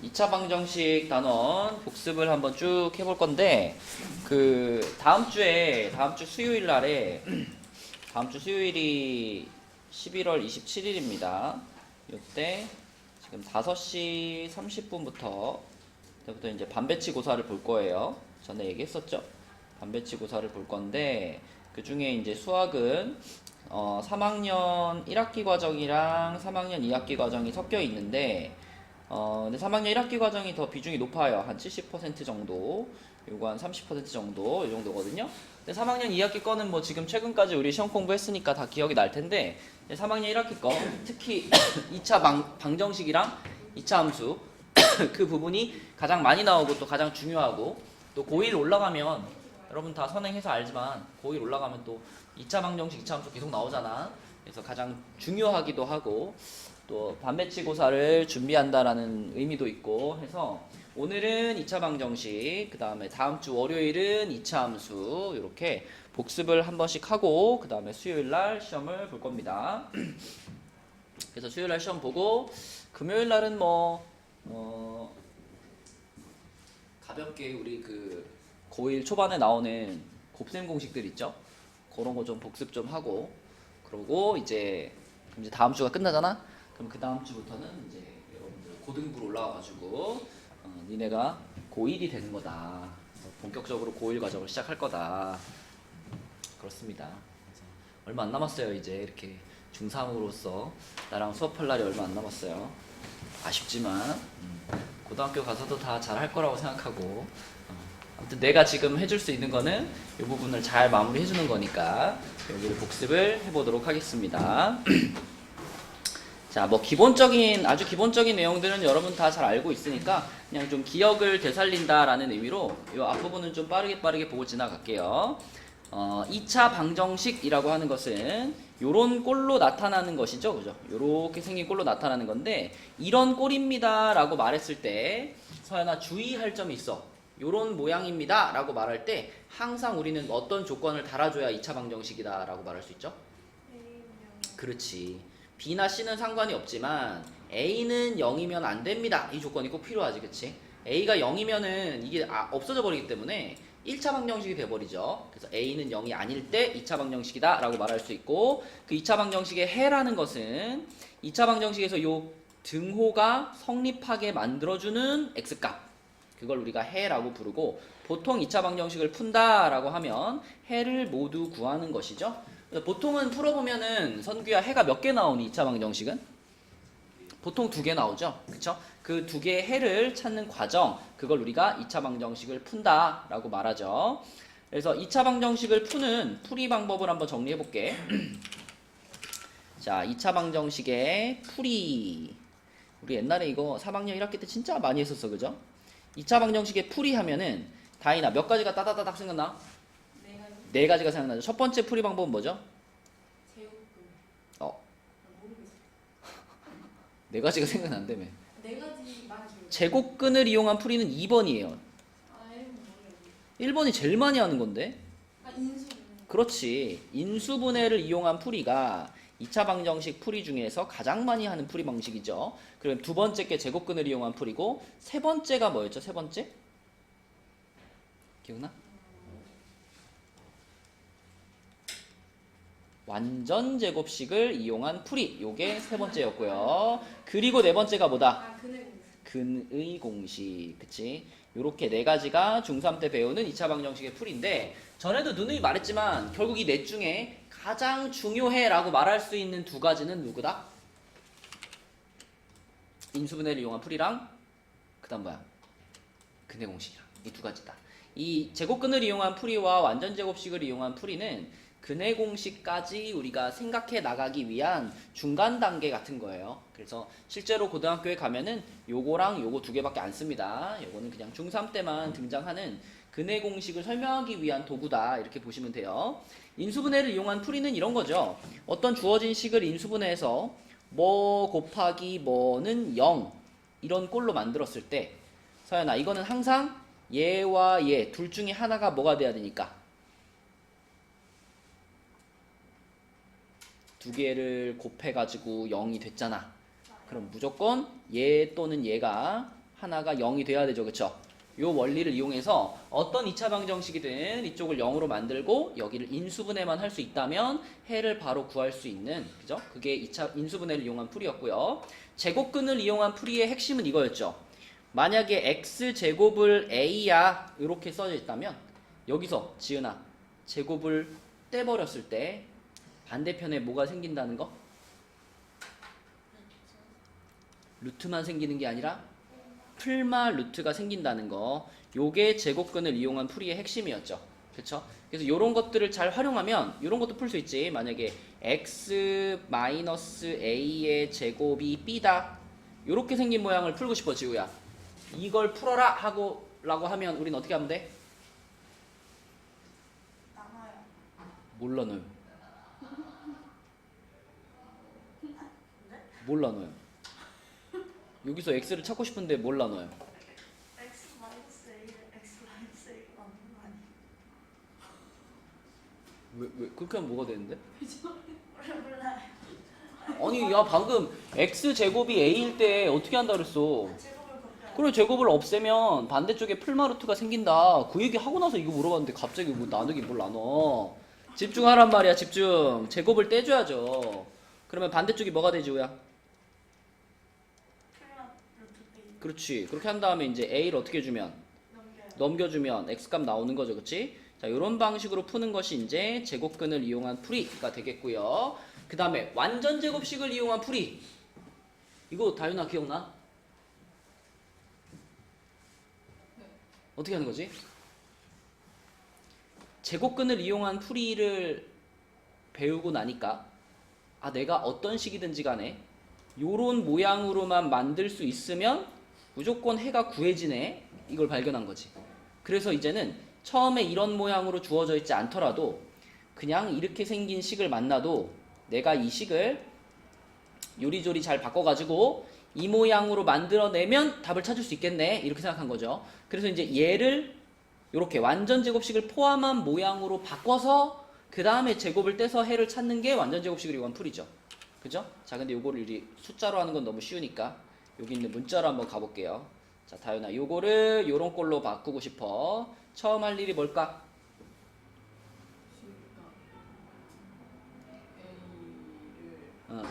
2차 방정식 단원 복습을 한번 쭉 해볼 건데, 다음 주 수요일 날에, 다음 주 수요일이 11월 27일입니다. 이때 지금 5시 30분부터 그때부터 이제 반배치 고사를 볼 거예요. 전에 얘기했었죠? 반배치 고사를 볼 건데, 그 중에 이제 수학은 3학년 1학기 과정이랑 3학년 2학기 과정이 섞여 있는데, 근데 3학년 1학기 과정이 더 비중이 높아요. 한 70% 정도. 요거 한 30% 정도, 이 정도거든요. 근데 3학년 2학기 거는 뭐 지금 최근까지 우리 시험 공부했으니까 다 기억이 날 텐데, 3학년 1학기 거, 특히 2차 방정식이랑 2차 함수, 그 부분이 가장 많이 나오고 또 가장 중요하고, 또 고1 올라가면, 여러분 다 선행해서 알지만, 고1 올라가면 또 2차 방정식, 2차 함수 계속 나오잖아. 그래서 가장 중요하기도 하고, 또 반배치고사를 준비한다라는 의미도 있고 해서 오늘은 2차 방정식, 그 다음에 다음 주 월요일은 2차 함수 이렇게 복습을 한 번씩 하고 그 다음에 수요일 날 시험을 볼 겁니다. 그래서 수요일 날 시험 보고 금요일 날은 가볍게 우리 고1 초반에 나오는 곱셈 공식들 있죠? 그런 거 좀 복습 좀 하고 그러고 이제 다음 주가 끝나잖아? 그럼 그 다음 주부터는 이제 여러분들 고등부로 올라와가지고 니네가 고1이 되는 거다. 본격적으로 고1 과정을 시작할 거다. 그렇습니다. 그래서 얼마 안 남았어요. 이제 이렇게 중3으로서 나랑 수업할 날이 얼마 안 남았어요. 아쉽지만 고등학교 가서도 다 잘할 거라고 생각하고 아무튼 내가 지금 해줄 수 있는 거는 이 부분을 잘 마무리해 주는 거니까 여기를 복습을 해보도록 하겠습니다. 자, 아주 기본적인 내용들은 여러분 다 잘 알고 있으니까 그냥 좀 기억을 되살린다라는 의미로 이 앞부분은 좀 빠르게 보고 지나갈게요. 2차 방정식이라고 하는 것은 요런 꼴로 나타나는 것이죠. 그죠? 요렇게 생긴 꼴로 나타나는 건데 이런 꼴입니다 라고 말했을 때 서연아 주의할 점이 있어. 요런 모양입니다 라고 말할 때 항상 우리는 어떤 조건을 달아줘야 2차 방정식이다 라고 말할 수 있죠? 그렇지. B나 C는 상관이 없지만 A는 0이면 안 됩니다. 이 조건이 꼭 필요하지, 그치? A가 0이면은 이게 없어져 버리기 때문에 1차 방정식이 돼버리죠. 그래서 A는 0이 아닐 때 2차 방정식이다 라고 말할 수 있고 그 2차 방정식의 해라는 것은 2차 방정식에서 요 등호가 성립하게 만들어주는 X값 그걸 우리가 해라고 부르고 보통 2차 방정식을 푼다 라고 하면 해를 모두 구하는 것이죠. 보통은 풀어보면은 선규야 해가 몇 개 나오니 2차 방정식은? 보통 2개 나오죠. 그쵸? 그 2개의 해를 찾는 과정 그걸 우리가 2차 방정식을 푼다 라고 말하죠. 그래서 2차 방정식을 푸는 풀이 방법을 한번 정리해 볼게. 자, 2차 방정식의 풀이 우리 옛날에 이거 3학년 1학기 때 진짜 많이 했었어. 그죠? 2차 방정식의 풀이 하면은 다이나 몇 가지가 따다다닥 생각나? 네 가지가 생각나죠. 첫 번째 풀이 방법은 뭐죠? 네 가지가 생각난다며. 네 가지 많이 기억. 제곱근을 이용한 풀이는 2번이에요. 1번이 제일 많이 하는 건데. 인수분. 그렇지. 인수분해를 이용한 풀이가 2차 방정식 풀이 중에서 가장 많이 하는 풀이 방식이죠. 그럼 두 번째 게 제곱근을 이용한 풀이고 세 번째가 뭐였죠? 세 번째? 기억나? 완전 제곱식을 이용한 풀이 요게 세 번째였고요. 그리고 네 번째가 뭐다? 근의 공식. 그치? 요렇게 네 가지가 중3 때 배우는 2차 방정식의 풀인데 전에도 누누이 말했지만 결국 이 넷 중에 가장 중요해 라고 말할 수 있는 두 가지는 누구다? 인수분해를 이용한 풀이랑 그 다음 뭐야? 근의 공식이랑 이 두 가지다. 이 제곱근을 이용한 풀이와 완전 제곱식을 이용한 풀이는 근의 공식까지 우리가 생각해 나가기 위한 중간 단계 같은 거예요. 그래서 실제로 고등학교에 가면은 요거랑 요거 두 개밖에 안 씁니다. 요거는 그냥 중3 때만 등장하는 근의 공식을 설명하기 위한 도구다. 이렇게 보시면 돼요. 인수분해를 이용한 풀이는 이런 거죠. 어떤 주어진 식을 인수분해해서 뭐 곱하기 뭐는 0 이런 꼴로 만들었을 때 서연아 이거는 항상 얘와 얘 둘 중에 하나가 뭐가 돼야 되니까 두 개를 곱해가지고 0이 됐잖아. 그럼 무조건 얘 또는 얘가 하나가 0이 돼야 되죠. 그쵸? 요 원리를 이용해서 어떤 2차 방정식이든 이쪽을 0으로 만들고 여기를 인수분해만 할 수 있다면 해를 바로 구할 수 있는, 그죠? 그게 2차 인수분해를 이용한 풀이였고요. 제곱근을 이용한 풀이의 핵심은 이거였죠. 만약에 x제곱을 a야 이렇게 써져 있다면 여기서 지은아 제곱을 떼버렸을 때 반대편에 뭐가 생긴다는 거? 루트만 생기는 게 아니라 풀마 루트가 생긴다는 거. 요게 제곱근을 이용한 풀이의 핵심이었죠. 그쵸? 그래서 요런 것들을 잘 활용하면 요런 것도 풀 수 있지. 만약에 x-a의 제곱이 b다 요렇게 생긴 모양을 풀고 싶어 지우야. 이걸 풀어라 하고 라고 하면 우린 어떻게 하면 돼? 나눠요. 몰라 넣어요. 몰라 넣어요. 여기서 x를 찾고 싶은데 몰라 넣어요. x 마이너스 a를 x 마이너스 a 나누는 거 아니에요? 왜 그렇게 하면 뭐가 되는데? 몰라요. 아니 야 방금 x제곱이 a일 때 어떻게 한다 그랬어? 제곱을 곱해요. 그래 제곱을 없애면 반대쪽에 풀마루트가 생긴다. 그 얘기 하고 나서 이거 물어봤는데 갑자기 뭐 나누기 뭘 나눠. 집중하란 말이야. 집중. 제곱을 떼줘야죠. 그러면 반대쪽이 뭐가 되지 우야? 풀만 루트 b 그렇지. 그렇게 한 다음에 이제 a를 어떻게 주면? 넘겨요. 넘겨주면 x값 나오는 거죠. 그렇지? 자, 이런 방식으로 푸는 것이 이제 제곱근을 이용한 풀이가 되겠고요. 그 다음에 완전 제곱식을 이용한 풀이. 이거 다윤아 기억나? 어떻게 하는 거지? 제곱근을 이용한 풀이를 배우고 나니까 아 내가 어떤 식이든지 간에 요런 모양으로만 만들 수 있으면 무조건 해가 구해지네 이걸 발견한 거지. 그래서 이제는 처음에 이런 모양으로 주어져 있지 않더라도 그냥 이렇게 생긴 식을 만나도 내가 이 식을 요리조리 잘 바꿔가지고 이 모양으로 만들어내면 답을 찾을 수 있겠네 이렇게 생각한 거죠. 그래서 이제 얘를 이렇게 완전 제곱식을 포함한 모양으로 바꿔서 그 다음에 제곱을 떼서 해를 찾는 게 완전 제곱식을 이용한 풀이죠. 그죠? 자 근데 요거를 우리 숫자로 하는 건 너무 쉬우니까 여기 있는 문자로 한번 가볼게요. 자 다윤아 요거를 요런 꼴로 바꾸고 싶어. 처음 할 일이 뭘까? 어.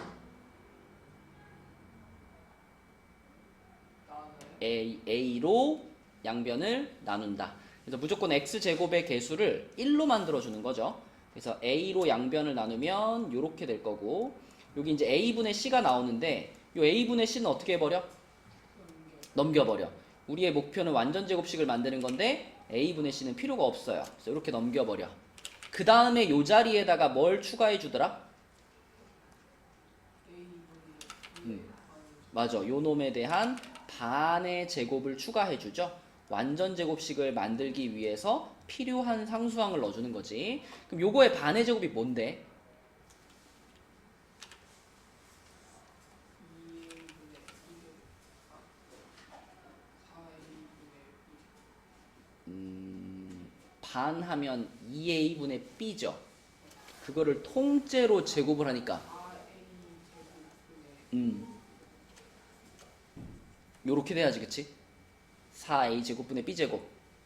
A로 양변을 나눈다. 그래서 무조건 x제곱의 개수를 1로 만들어주는 거죠. 그래서 A로 양변을 나누면 이렇게 될 거고 여기 이제 A분의 C가 나오는데 이 A분의 C는 어떻게 해버려? 넘겨버려. 우리의 목표는 완전 제곱식을 만드는 건데 A분의 C는 필요가 없어요. 그래서 이렇게 넘겨버려. 그 다음에 이 자리에다가 뭘 추가해 주더라? 맞아. 요 놈에 대한 반의 제곱을 추가해 주죠. 완전 제곱식을 만들기 위해서 필요한 상수항을 넣어주는 거지. 그럼 요거의 반의 제곱이 뭔데? 반 하면 2a분의 b죠. 그거를 통째로 제곱을 하니까 요렇게 돼야지 그치? 4a 제곱분의 b 제곱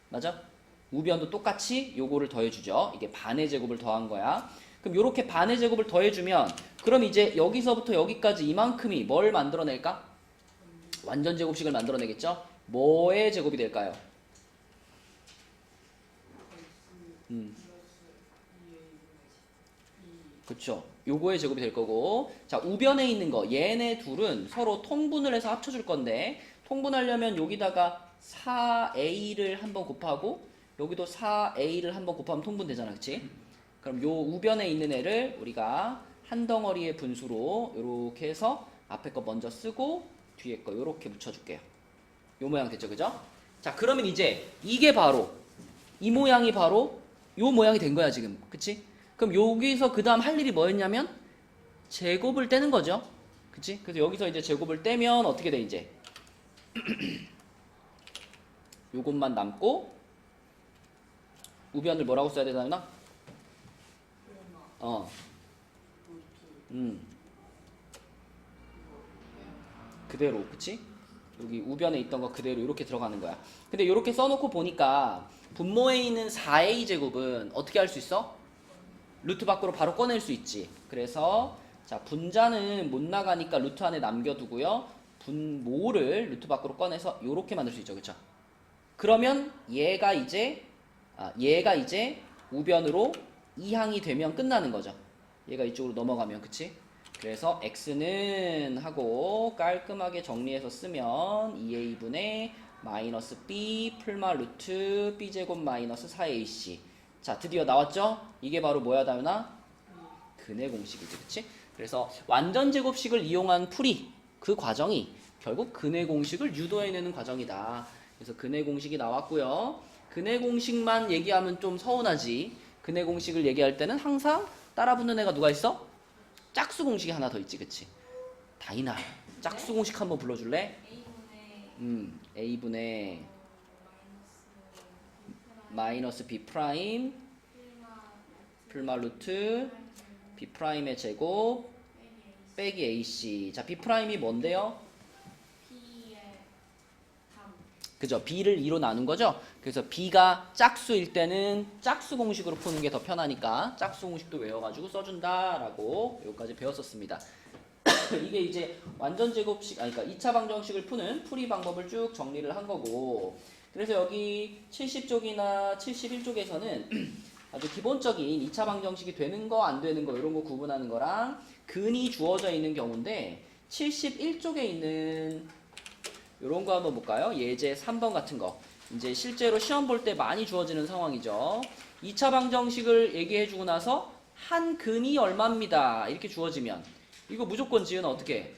맞아? 우변도 똑같이 요거를 더해주죠. 이게 반의 제곱을 더한 거야. 그럼 요렇게 반의 제곱을 더해주면 그럼 이제 여기서부터 여기까지 이만큼이 뭘 만들어낼까? 완전 제곱식을 만들어내겠죠? 뭐의 제곱이 될까요? 그쵸. 요거의 제곱이 될 거고 자 우변에 있는 거 얘네 둘은 서로 통분을 해서 합쳐줄 건데 통분하려면 여기다가 4a를 한번 곱하고 여기도 4a를 한번 곱하면 통분되잖아 그치? 그럼 요 우변에 있는 애를 우리가 한 덩어리의 분수로 요렇게 해서 앞에 거 먼저 쓰고 뒤에 거 요렇게 묻혀줄게요. 요 모양 됐죠 그죠? 자 그러면 이제 이게 바로 이 모양이 바로 요 모양이 된 거야 지금 그치? 그럼 여기서 그 다음 할 일이 뭐였냐면 제곱을 떼는 거죠. 그치? 그래서 여기서 이제 제곱을 떼면 어떻게 돼 이제 요것만 남고 우변을 뭐라고 써야 되나? 그대로 그치? 여기 우변에 있던 거 그대로 이렇게 들어가는 거야. 근데 이렇게 써놓고 보니까 분모에 있는 4a 제곱은 어떻게 할 수 있어? 루트 밖으로 바로 꺼낼 수 있지. 그래서 자 분자는 못 나가니까 루트 안에 남겨두고요. 분모를 루트 밖으로 꺼내서 이렇게 만들 수 있죠, 그렇죠? 그러면 얘가 이제 우변으로 이항이 되면 끝나는 거죠. 얘가 이쪽으로 넘어가면, 그치? 그래서 x는 하고 깔끔하게 정리해서 쓰면 2a분의 마이너스 b 풀마 루트 b제곱 마이너스 4ac. 자, 드디어 나왔죠? 이게 바로 뭐야, 다윤아? 근의 공식이지, 그치? 그래서 완전 제곱식을 이용한 풀이, 그 과정이 결국 근의 공식을 유도해내는 과정이다. 그래서 근의 공식이 나왔고요. 근의 공식만 얘기하면 좀 서운하지. 근의 공식을 얘기할 때는 항상 따라붙는 애가 누가 있어? 짝수 공식이 하나 더 있지, 그치? 다이나, 짝수 공식 한번 불러줄래? a분의 마이너스 b 프라임 풀마 루트 b 프라임의 제곱 빼기 ac. 자, b 프라임이 뭔데요? 그죠? b를 2로 나눈 거죠? 그래서 b가 짝수일 때는 짝수 공식으로 푸는 게 더 편하니까 짝수 공식도 외워가지고 써준다라고 여기까지 배웠었습니다. 이게 이제 완전 제곱식, 그러니까 2차 방정식을 푸는 풀이 방법을 쭉 정리를 한 거고, 그래서 여기 70쪽이나 71쪽에서는 아주 기본적인 2차 방정식이 되는 거 안 되는 거 이런 거 구분하는 거랑 근이 주어져 있는 경우인데, 71쪽에 있는 요런 거 한번 볼까요? 예제 3번 같은 거. 이제 실제로 시험 볼 때 많이 주어지는 상황이죠. 2차 방정식을 얘기해주고 나서 한 근이 얼마입니다. 이렇게 주어지면 이거 무조건 지은 어떻게?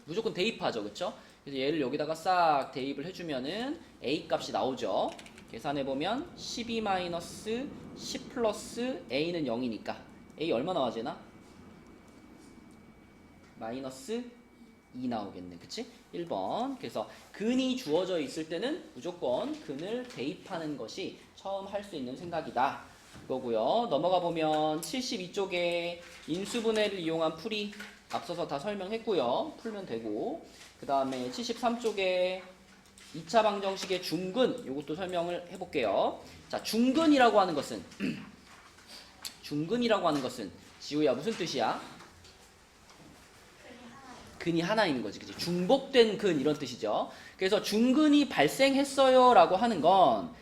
무조건 대입하죠, 그쵸? 그래서 얘를 여기다가 싹 대입을 해주면은 a 값이 나오죠. 계산해보면 12-10 플러스 a는 0이니까 a 얼마 나와지나? 마이너스 2 나오겠네, 그치? 1번. 그래서 근이 주어져 있을 때는 무조건 근을 대입하는 것이 처음 할 수 있는 생각이다, 그거고요. 넘어가 보면 72쪽에 인수분해를 이용한 풀이 앞서서 다 설명했고요. 풀면 되고, 그 다음에 73쪽에 2차 방정식의 중근, 이것도 설명을 해볼게요. 자, 중근이라고 하는 것은 중근이라고 하는 것은 지우야 무슨 뜻이야? 근이 하나 있는 거지, 그치? 중복된 근 이런 뜻이죠. 그래서 중근이 발생했어요 라고 하는 건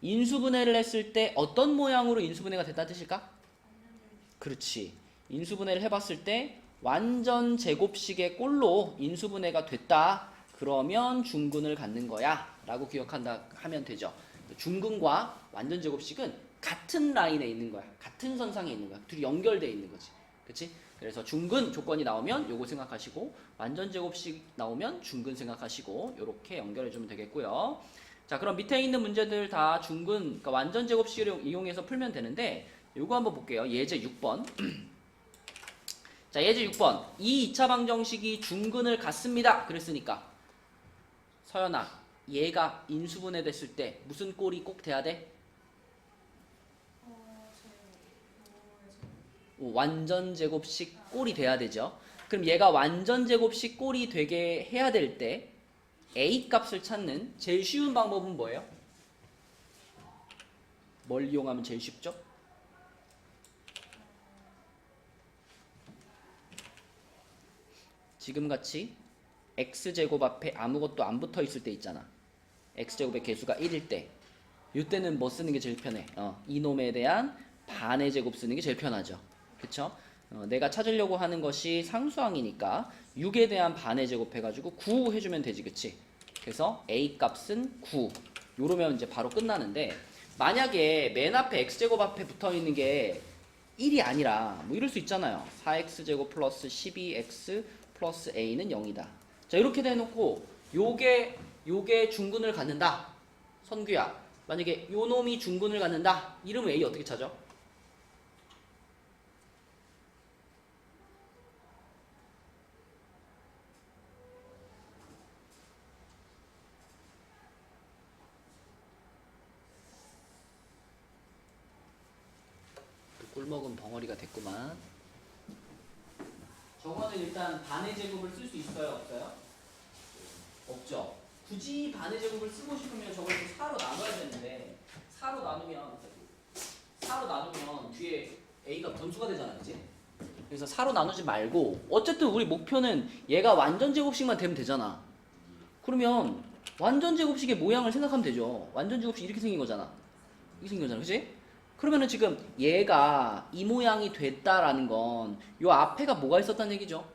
인수분해를 했을 때 어떤 모양으로 인수분해가 됐다는 뜻일까? 그렇지. 인수분해를 해봤을 때 완전 제곱식의 꼴로 인수분해가 됐다. 그러면 중근을 갖는 거야 라고 기억한다 하면 되죠. 중근과 완전 제곱식은 같은 라인에 있는 거야. 같은 선상에 있는 거야. 둘이 연결되어 있는 거지. 그치? 그래서 중근 조건이 나오면 요거 생각하시고, 완전 제곱식 나오면 중근 생각하시고, 요렇게 연결해주면 되겠고요. 자, 그럼 밑에 있는 문제들 다 중근, 그러니까 완전 제곱식을 이용해서 풀면 되는데, 요거 한번 볼게요. 예제 6번. 자, 예제 6번. 이 2차 방정식이 중근을 갖습니다. 그랬으니까 서연아, 얘가 인수분해 됐을 때 무슨 꼴이 꼭 돼야 돼? 완전 제곱식 꼴이 돼야 되죠. 그럼 얘가 완전 제곱식 꼴이 되게 해야 될 때 a 값을 찾는 제일 쉬운 방법은 뭐예요? 뭘 이용하면 제일 쉽죠? 지금같이 x제곱 앞에 아무것도 안 붙어 있을 때 있잖아. x제곱의 개수가 1일 때, 이때는 뭐 쓰는 게 제일 편해? 이놈에 대한 반의 제곱 쓰는 게 제일 편하죠. 그쵸? 내가 찾으려고 하는 것이 상수항이니까 6에 대한 반의 제곱 해가지고 9 해주면 되지, 그치? 그래서 a 값은 9. 요러면 이제 바로 끝나는데, 만약에 맨 앞에 x제곱 앞에 붙어 있는 게 1이 아니라 뭐 이럴 수 있잖아요. 4x제곱 플러스 12x 플러스 a는 0이다. 자, 이렇게 대놓고 요게 중근을 갖는다. 선규야, 만약에 요 놈이 중근을 갖는다. 이러면 a 어떻게 찾아? 꿀먹은 벙어리가 됐구만. 저거는 일단 반의 제곱을 쓸 수 있어요, 없어요? 없죠. 굳이 반의 제곱을 쓰고 싶으면 저걸 또 4로 나눠야 되는데 4로 나누면 뒤에 a가 분수가 되잖아, 그치? 그래서 4로 나누지 말고 어쨌든 우리 목표는 얘가 완전 제곱식만 되면 되잖아. 그러면 완전 제곱식의 모양을 생각하면 되죠. 완전 제곱식 이렇게 생긴 거잖아. 이렇게 생긴 거잖아, 그치? 그러면은 지금 얘가 이 모양이 됐다라는 건 요 앞에가 뭐가 있었다는 얘기죠?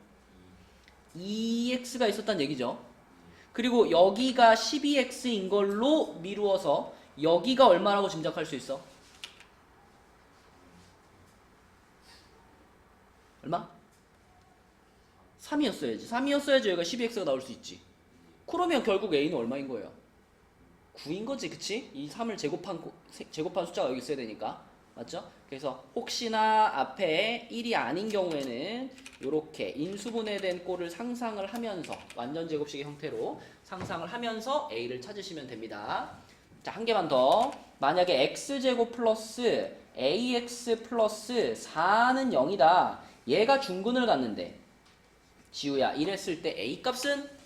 2x가 있었다는 얘기죠. 그리고 여기가 12x인 걸로 미루어서 여기가 얼마라고 짐작할 수 있어? 얼마? 3이었어야지. 3이었어야지 여기가 12x가 나올 수 있지. 그러면 결국 a는 얼마인 거예요? 9인 거지, 그치? 이 3을 제곱한 숫자가 여기 있어야 되니까. 맞죠? 그래서 혹시나 앞에 1이 아닌 경우에는 이렇게 인수분해된 꼴을 상상을 하면서 완전 제곱식의 형태로 상상을 하면서 a를 찾으시면 됩니다. 자, 한 개만 더. 만약에 x제곱 플러스 ax 플러스 4는 0이다. 얘가 중근을 갖는데 지우야 이랬을 때 a 값은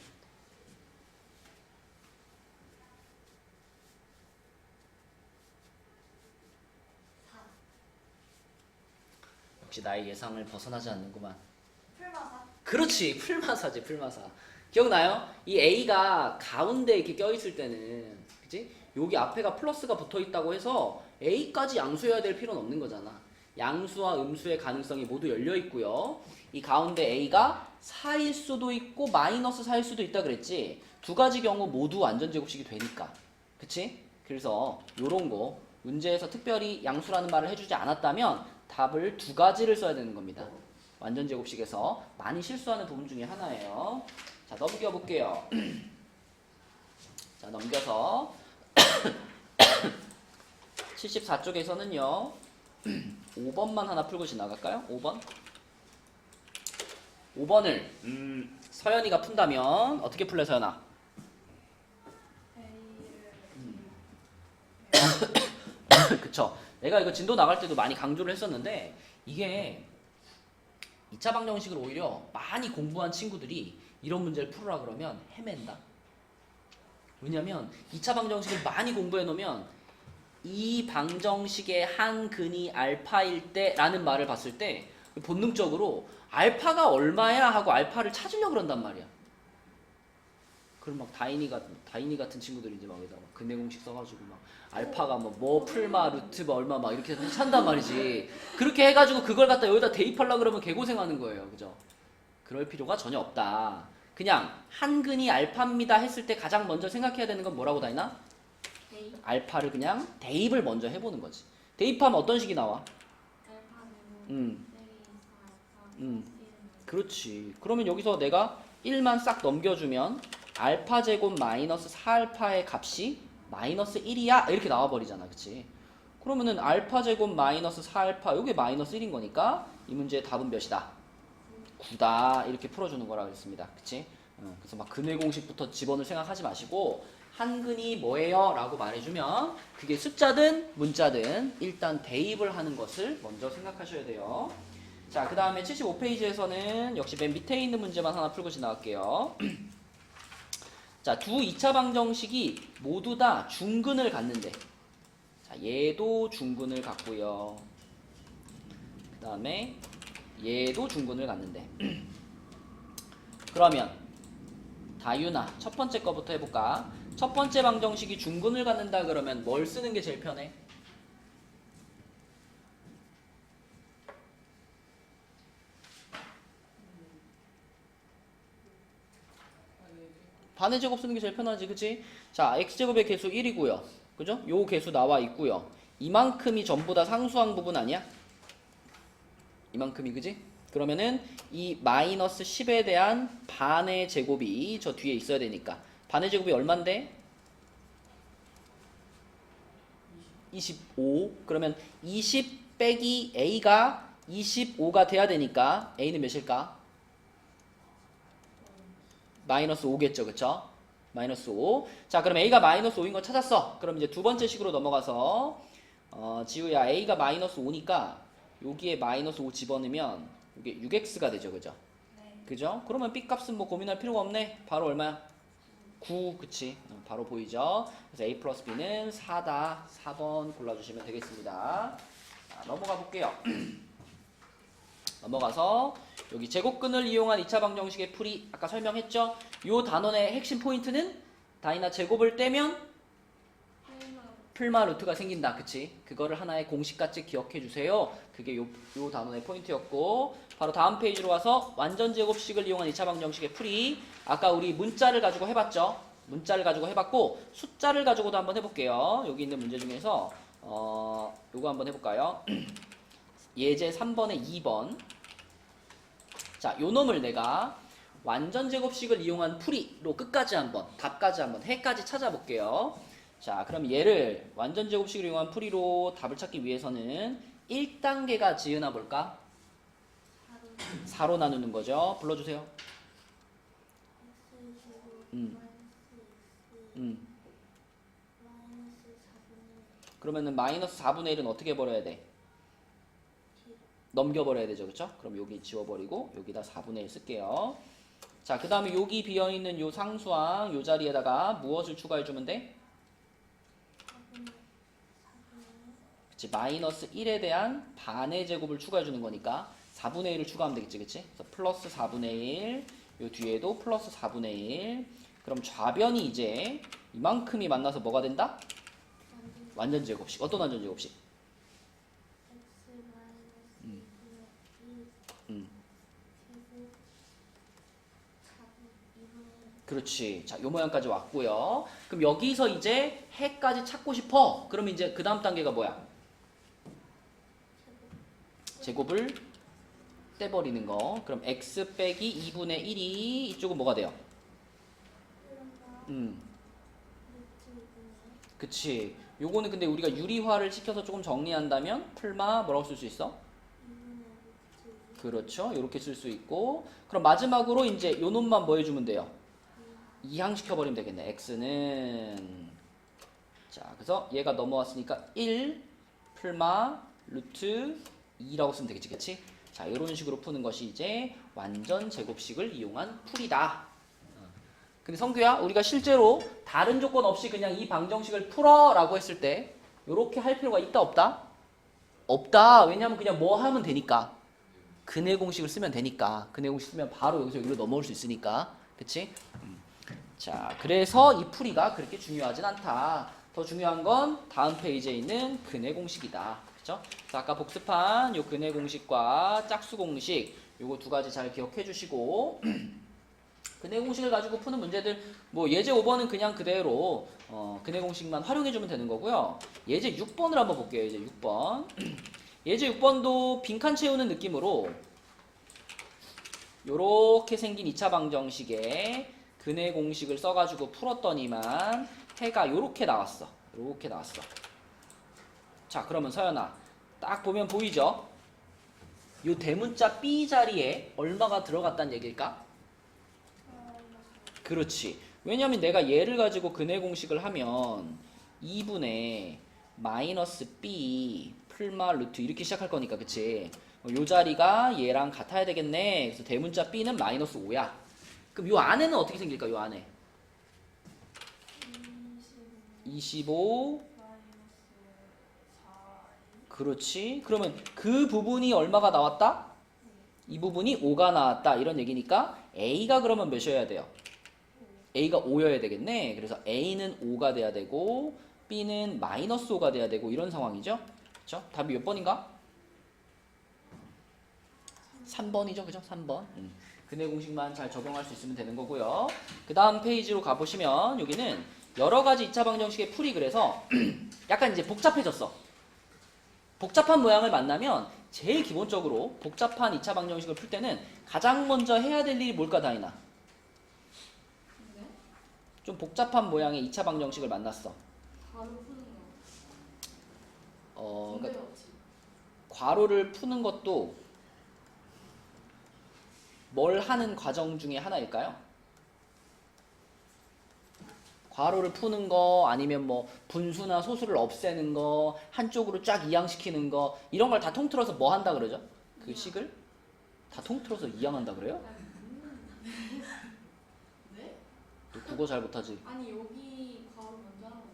역시 나의 예상을 벗어나지 않는구만. 풀마사. 그렇지, 풀마사지, 풀마사. 기억나요? 이 a가 가운데 이렇게 껴있을 때는, 그치? 여기 앞에가 플러스가 붙어있다고 해서 a까지 양수해야 될 필요는 없는 거잖아. 양수와 음수의 가능성이 모두 열려있고요. 이 가운데 a가 4일 수도 있고 마이너스 4일 수도 있다 그랬지. 두 가지 경우 모두 완전 제곱식이 되니까. 그치? 그래서 요런 거 문제에서 특별히 양수라는 말을 해주지 않았다면 답을 두 가지를 써야 되는 겁니다. 완전 제곱식에서 많이 실수하는 부분 중에 하나예요. 자, 넘겨볼게요. 자, 넘겨서 74쪽에서는요 5번만 하나 풀고 지나갈까요? 5번? 5번을 서연이가 푼다면 어떻게 풀래, 서연아? 그쵸. 내가 이거 진도 나갈 때도 많이 강조를 했었는데 이게 2차 방정식을 오히려 많이 공부한 친구들이 이런 문제를 풀으라 그러면 헤맨다. 왜냐면 2차 방정식을 많이 공부해 놓으면 이 방정식의 한 근이 알파일 때 라는 말을 봤을 때 본능적으로 알파가 얼마야 하고 알파를 찾으려고 그런단 말이야. 그럼 막 다인이 같은 친구들이 이제 막 여기다 막 근해 공식 써가지고 막 알파가 뭐 풀마 루트 뭐 얼마 막 이렇게 찾단 말이지. 그렇게 해가지고 그걸 갖다 여기다 대입하려 그러면 개고생하는 거예요, 그죠? 그럴 필요가 전혀 없다. 그냥 한 근이 알파입니다 했을 때 가장 먼저 생각해야 되는 건 뭐라고 다이나? 알파를 그냥 대입을 먼저 해보는 거지. 대입하면 어떤 식이 나와? 그렇지. 그러면 여기서 내가 1만 싹 넘겨주면 알파 제곱 마이너스 4알파의 값이 마이너스 1이야 이렇게 나와버리잖아, 그치? 그러면은 알파 제곱 마이너스 4알파 이게 마이너스 1인 거니까 이 문제의 답은 몇이다? 9다 이렇게 풀어주는 거라 그랬습니다, 그치? 그래서 막 근해 공식부터 집어넣을 생각하지 마시고 한 근이 뭐예요? 라고 말해주면 그게 숫자든 문자든 일단 대입을 하는 것을 먼저 생각하셔야 돼요. 자, 그 다음에 75페이지에서는 역시 맨 밑에 있는 문제만 하나 풀고 지나갈게요. 자, 두 2차 방정식이 모두 다 중근을 갖는데, 자, 얘도 중근을 갖고요. 그 다음에 얘도 중근을 갖는데. 그러면 다유나 첫 번째 거부터 해볼까? 첫 번째 방정식이 중근을 갖는다 그러면 뭘 쓰는 게 제일 편해? 반의 제곱 쓰는 게 제일 편하지, 그치? 자, x제곱의 개수 1이고요. 그죠? 요 개수 나와 있고요. 이만큼이 전부 다 상수항 부분 아니야? 이만큼이, 그지? 그러면은 이 마이너스 10에 대한 반의 제곱이 저 뒤에 있어야 되니까 반의 제곱이 얼만데? 25. 그러면 20 빼기 a가 25가 돼야 되니까 a는 몇일까? 마이너스 5겠죠, 그쵸? 마이너스 5. 자, 그럼 a가 마이너스 5인 거 찾았어. 그럼 이제 두 번째 식으로 넘어가서 지우야 a가 마이너스 5니까 여기에 마이너스 5 집어넣으면 이게 6x가 되죠, 그죠? 네. 그죠? 그러면 B 값은 뭐 고민할 필요가 없네. 바로 얼마야? 9, 그치? 바로 보이죠? 그래서 A 플러스 B는 4다. 4번 골라주시면 되겠습니다. 자, 넘어가 볼게요. 넘어가서 여기 제곱근을 이용한 2차 방정식의 풀이 아까 설명했죠? 요 단원의 핵심 포인트는 다이나 제곱을 떼면 풀마 루트가 생긴다. 그치? 그거를 하나의 공식같이 기억해 주세요. 그게 요 단원의 포인트였고, 바로 다음 페이지로 와서 완전 제곱식을 이용한 2차 방정식의 풀이, 아까 우리 문자를 가지고 해봤죠? 문자를 가지고 해봤고 숫자를 가지고도 한번 해볼게요. 여기 있는 문제 중에서 요거 한번 해볼까요? 예제 3번에 2번. 자, 요 놈을 내가 완전 제곱식을 이용한 풀이로 끝까지 한번, 답까지 한번, 해까지 찾아볼게요. 자, 그럼 얘를 완전 제곱식을 이용한 풀이로 답을 찾기 위해서는 1단계가 지으나 볼까? 4로 나누는 거죠. 불러주세요. 그러면은 마이너스 4분의 1은 어떻게 버려야 돼? 넘겨버려야 되죠. 그쵸? 그럼 여기 지워버리고 여기다 4분의 1 쓸게요. 자, 그 다음에 여기 비어있는 요 상수항 요 자리에다가 무엇을 추가해주면 돼? 그치, 마이너스 1에 대한 반의 제곱을 추가해주는 거니까 4분의 1을 추가하면 되겠지. 그치? 그래서 플러스 4분의 1, 요 뒤에도 플러스 4분의 1. 그럼 좌변이 이제 이만큼이 만나서 뭐가 된다? 완전 제곱식. 어떤 완전 제곱식? 그렇지. 자, 요 모양까지 왔고요. 그럼 여기서 이제 해까지 찾고 싶어. 그러면 이제 그 다음 단계가 뭐야? 제곱을 떼버리는 거. 그럼 x 빼기 2분의 1이 이쪽은 뭐가 돼요? 그치. 요거는 근데 우리가 유리화를 시켜서 조금 정리한다면 풀마 뭐라고 쓸 수 있어? 그렇죠. 요렇게 쓸 수 있고. 그럼 마지막으로 이제 요 놈만 뭐 해주면 돼요? 이항시켜버리면 되겠네. x는 자, 그래서 얘가 넘어왔으니까 1 풀마 루트 2라고 쓰면 되겠지. 그치? 자, 요런 식으로 푸는 것이 이제 완전 제곱식을 이용한 풀이다. 근데 성규야, 우리가 실제로 다른 조건 없이 그냥 이 방정식을 풀어 라고 했을 때 요렇게 할 필요가 있다 없다? 없다. 왜냐면 그냥 뭐 하면 되니까. 근해 공식을 쓰면 되니까. 근해 공식 쓰면 바로 여기서 여기로 넘어올 수 있으니까. 그치? 자, 그래서 이 풀이가 그렇게 중요하진 않다. 더 중요한 건 다음 페이지에 있는 근해 공식이다. 그쵸? 그래서 아까 복습한 요 근해 공식과 짝수 공식 요거 두 가지 잘 기억해 주시고 근해 공식을 가지고 푸는 문제들 뭐 예제 5번은 그냥 그대로 근해 공식만 활용해 주면 되는 거고요. 예제 6번을 한번 볼게요. 예제 6번. 예제 6번도 빈칸 채우는 느낌으로 요렇게 생긴 2차 방정식에 근해 공식을 써가지고 풀었더니만 해가 요렇게 나왔어. 요렇게 나왔어. 자, 그러면 서연아, 딱 보면 보이죠? 요 대문자 B 자리에 얼마가 들어갔다는 얘기일까? 그렇지. 왜냐면 내가 얘를 가지고 근해 공식을 하면 2분의 마이너스 B 풀마 루트 이렇게 시작할 거니까, 그치? 요 자리가 얘랑 같아야 되겠네. 그래서 대문자 B는 마이너스 5야. 그럼 요 안에는 어떻게 생길까? 요 안에 25 그렇지. 그러면 그 부분이 얼마가 나왔다? 이 부분이 5가 나왔다. 이런 얘기니까 A가 그러면 몇이어야 돼요? A가 5여야 되겠네. 그래서 A는 5가 돼야 되고 B는 마이너스 5가 돼야 되고 이런 상황이죠. 그렇죠? 답이 몇 번인가? 3번이죠. 그죠? 3번. 근해 공식만 잘 적용할 수 있으면 되는 거고요. 그 다음 페이지로 가보시면 여기는 여러 가지 2차 방정식의 풀이 그래서 약간 이제 복잡해졌어. 복잡한 모양을 만나면 제일 기본적으로 복잡한 2차 방정식을 풀 때는 가장 먼저 해야 될 일이 뭘까, 다이나? 좀 복잡한 모양의 2차 방정식을 만났어. 바로 푸는 거. 그러니까 괄호를 푸는 것도 뭘 하는 과정 중에 하나일까요? 괄호를 푸는 거 아니면 뭐 분수나 소수를 없애는 거 한쪽으로 쫙 이항시키는 거 이런 걸 다 통틀어서 뭐 한다 그러죠? 그 식을 다 통틀어서 이항한다 그래요? 국어 잘 못하지. 아니 여기 괄호 먼저 하는 거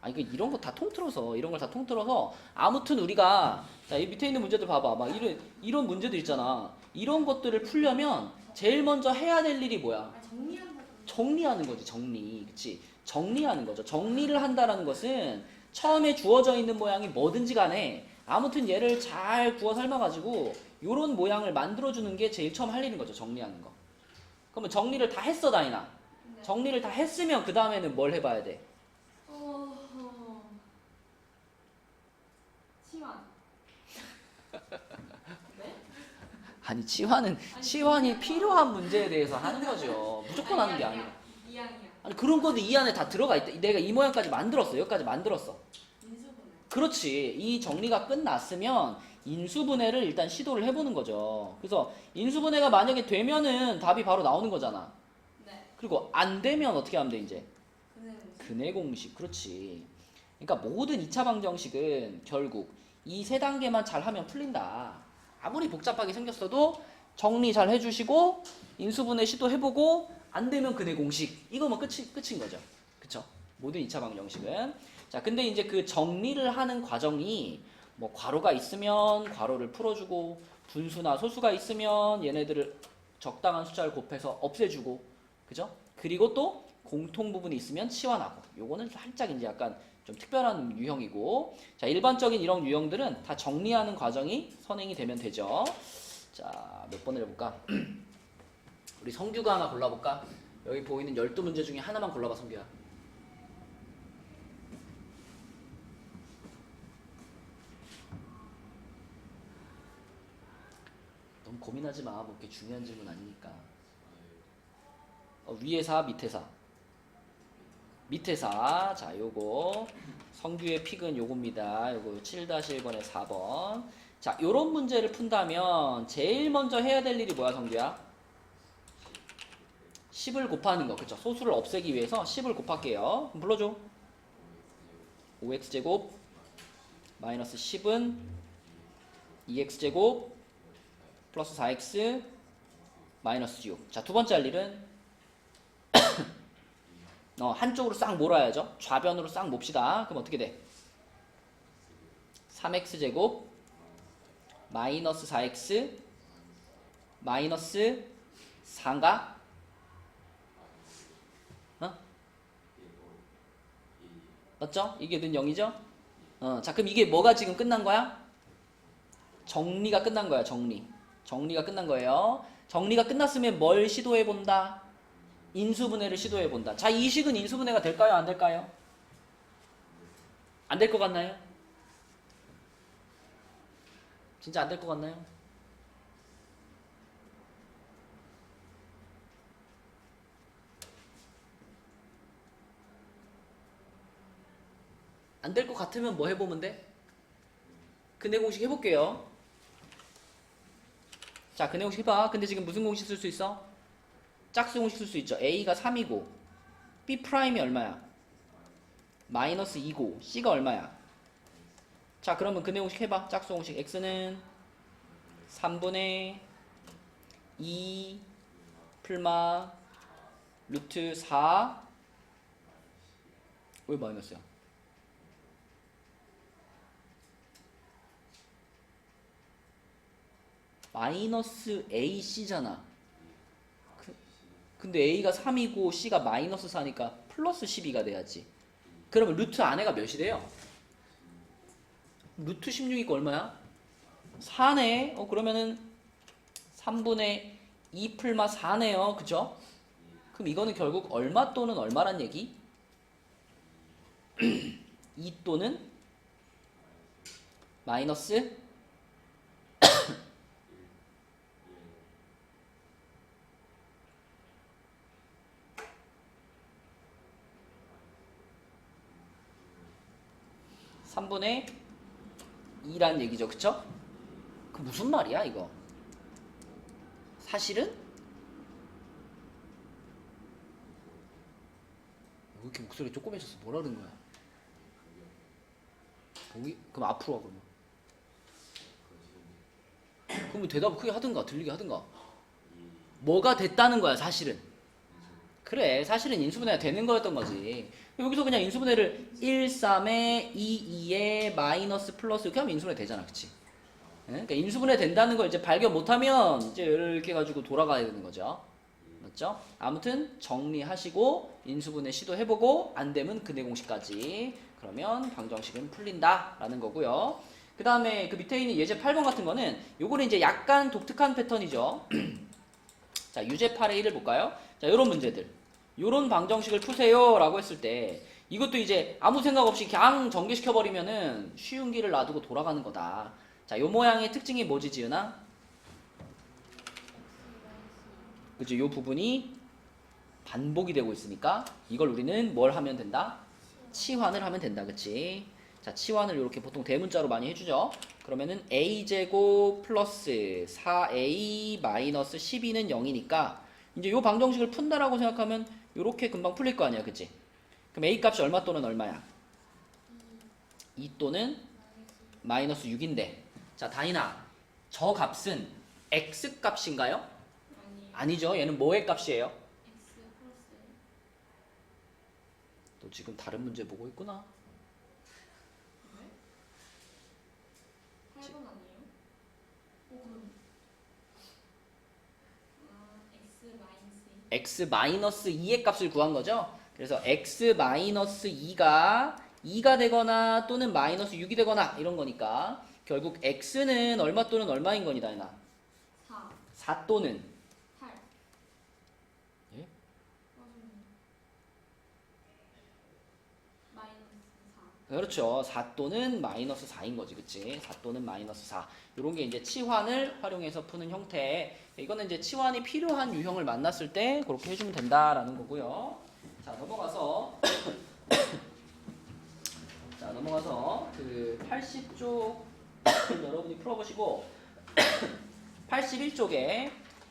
아니 그 이런 거 다 통틀어서 이런 걸 다 통틀어서 아무튼 우리가 자, 이 밑에 있는 문제들 봐봐. 막 이런 문제들 있잖아. 이런 것들을 풀려면 제일 먼저 해야 될 일이 뭐야? 아 정리한다. 정리하는 거지. 정리. 그치? 정리하는 거죠. 정리를 한다라는 것은 처음에 주어져 있는 모양이 뭐든지 간에 아무튼 얘를 잘 구워 삶아가지고 요런 모양을 만들어주는 게 제일 처음 할 일인 거죠. 정리하는 거. 그러면 정리를 다 했어, 다이나. 네. 정리를 다 했으면 그 다음에는 뭘 해봐야 돼? 치환. 네? 아니 치환이 필요한 문제에 대해서 하는 거죠. 무조건 하는 게 아니라. 이양이야. 아니 그런 것도 이 안에 다 들어가 있다. 내가 이 모양까지 만들었어. 여기까지 만들었어. 인수분해. 그렇지. 이 정리가 끝났으면 인수분해를 일단 시도를 해보는 거죠. 그래서 인수분해가 만약에 되면은 답이 바로 나오는 거잖아. 네. 그리고 안 되면 어떻게 하면 돼 이제? 그는 근해 공식. 그렇지. 그러니까 모든 2차 방정식은 결국 이 세 단계만 잘하면 풀린다. 아무리 복잡하게 생겼어도 정리 잘 해주시고 인수분해 시도해보고 안 되면 근해 공식. 이거면 끝인 거죠. 그쵸? 모든 2차 방정식은. 자, 근데 이제 그 정리를 하는 과정이 뭐 괄호가 있으면 괄호를 풀어주고 분수나 소수가 있으면 얘네들을 적당한 숫자를 곱해서 없애주고 그죠? 그리고 또 공통 부분이 있으면 치환하고 요거는 살짝 이제 약간 좀 특별한 유형이고 자 일반적인 이런 유형들은 다 정리하는 과정이 선행이 되면 되죠. 자, 몇 번을 해볼까? 우리 성규가 하나 골라볼까? 여기 보이는 12문제 중에 하나만 골라봐, 성규야. 너무 고민하지 마. 뭐 그렇게 중요한 질문 아니니까. 위에 4, 밑에 4. 밑에 4. 자, 요거. 성규의 픽은 요겁니다. 요거 7-1번에 4번. 자, 요런 문제를 푼다면 제일 먼저 해야 될 일이 뭐야, 성규야? 10을 곱하는 거. 그쵸? 소수를 없애기 위해서 10을 곱할게요. 그럼 불러줘. 5x제곱 마이너스 10은 2x제곱 플러스 4x 마이너스 6. 자, 두 번째 할 일은 한쪽으로 싹 몰아야죠. 좌변으로 싹 몹시다. 그럼 어떻게 돼? 3x제곱 마이너스 4x 마이너스 4인가? 맞죠? 이게 는 0이죠? 자, 그럼 이게 뭐가 지금 끝난 거야? 정리가 끝난 거야, 정리가 끝난 거예요. 정리가 끝났으면 뭘 시도해 본다? 인수분해를 시도해 본다. 자, 이 식은 인수분해가 될까요? 안 될까요? 안 될 것 같나요? 진짜 안 될 것 같나요? 안 될 것 같으면 뭐 해보면 돼? 근해 공식 해볼게요. 자, 근해 공식 해봐. 근데 지금 무슨 공식 쓸 수 있어? 짝수 공식 쓸 수 있죠. A가 3이고 B 프라임이 얼마야? 마이너스 2고 C가 얼마야? 자, 그러면 근해 공식 해봐. 짝수 공식 X는 3분의 2 풀마 루트 4 왜 마이너스야? 마이너스 AC잖아. 근데 A가 3이고 C가 마이너스 4니까 플러스 12가 돼야지. 그러면 루트 안에가 몇이 돼요? 루트 16이니까 얼마야? 4네. 그러면은 3분의 2 풀마 4네요. 그죠? 그럼 이거는 결국 얼마 또는 얼마란 얘기? 2 또는 마이너스 3분의 2란 얘기죠. 그쵸? 그 무슨 말이야 이거? 사실은? 왜 이렇게 목소리 조그매졌어? 뭐라 그런 거야? 그럼 앞으로 와 그러면. 그러면 대답을 크게 하든가 들리게 하든가. 뭐가 됐다는 거야 사실은. 그래 사실은 인수분해가 되는 거였던 거지. 여기서 그냥 인수분해를 1, 3에 2, 2에 마이너스 플러스 이렇게 하면 인수분해 되잖아. 그치? 예? 그러니까 인수분해 된다는 걸 이제 발견 못하면 이제 이렇게 해가지고 돌아가야 되는 거죠. 맞죠? 아무튼 정리하시고 인수분해 시도해보고 안 되면 근해 공식까지. 그러면 방정식은 풀린다라는 거고요. 그 다음에 그 밑에 있는 예제 8번 같은 거는 요거는 이제 약간 독특한 패턴이죠. 자, 유제 8의 1을 볼까요? 자, 요런 문제들. 요런 방정식을 푸세요 라고 했을 때 이것도 이제 아무 생각 없이 그냥 전개시켜버리면은 쉬운 길을 놔두고 돌아가는 거다. 자, 요 모양의 특징이 뭐지, 지은아? 그죠? 요 부분이 반복이 되고 있으니까 이걸 우리는 뭘 하면 된다? 치환을 하면 된다. 그치? 자, 치환을 이렇게 보통 대문자로 많이 해주죠. 그러면은 a제곱 플러스 4a 마이너스 12는 0이니까 이제 요 방정식을 푼다라고 생각하면 요렇게 금방 풀릴 거 아니야. 그치? 그럼 a 값이 얼마 또는 얼마야? 2 또는 마이너스 6인데 자, 다인아 저 값은 x 값인가요? 아니죠. 얘는 뭐의 값이에요? X 플러스 너 지금 다른 문제 보고 있구나. 8번 아니에요? 그럼 X 마이너스 2. x 2의 값을 구한 거죠. 그래서 x 2가 2가 되거나 또는 마이너스 6이 되거나 이런 거니까 결국 x는 얼마 또는 얼마인 거니 다이나? 4. 4 또는 8. 예? 마이너스 4. 그렇죠. 4 또는 마이너스 4인 거지. 그치? 4 또는 마이너스 4. 이런 게 이제 치환을 활용해서 푸는 형태. 이거는 이제 치환이 필요한 유형을 만났을 때 그렇게 해주면 된다라는 거고요. 자, 넘어가서 자, 넘어가서 그 80쪽 여러분이 풀어보시고 81쪽에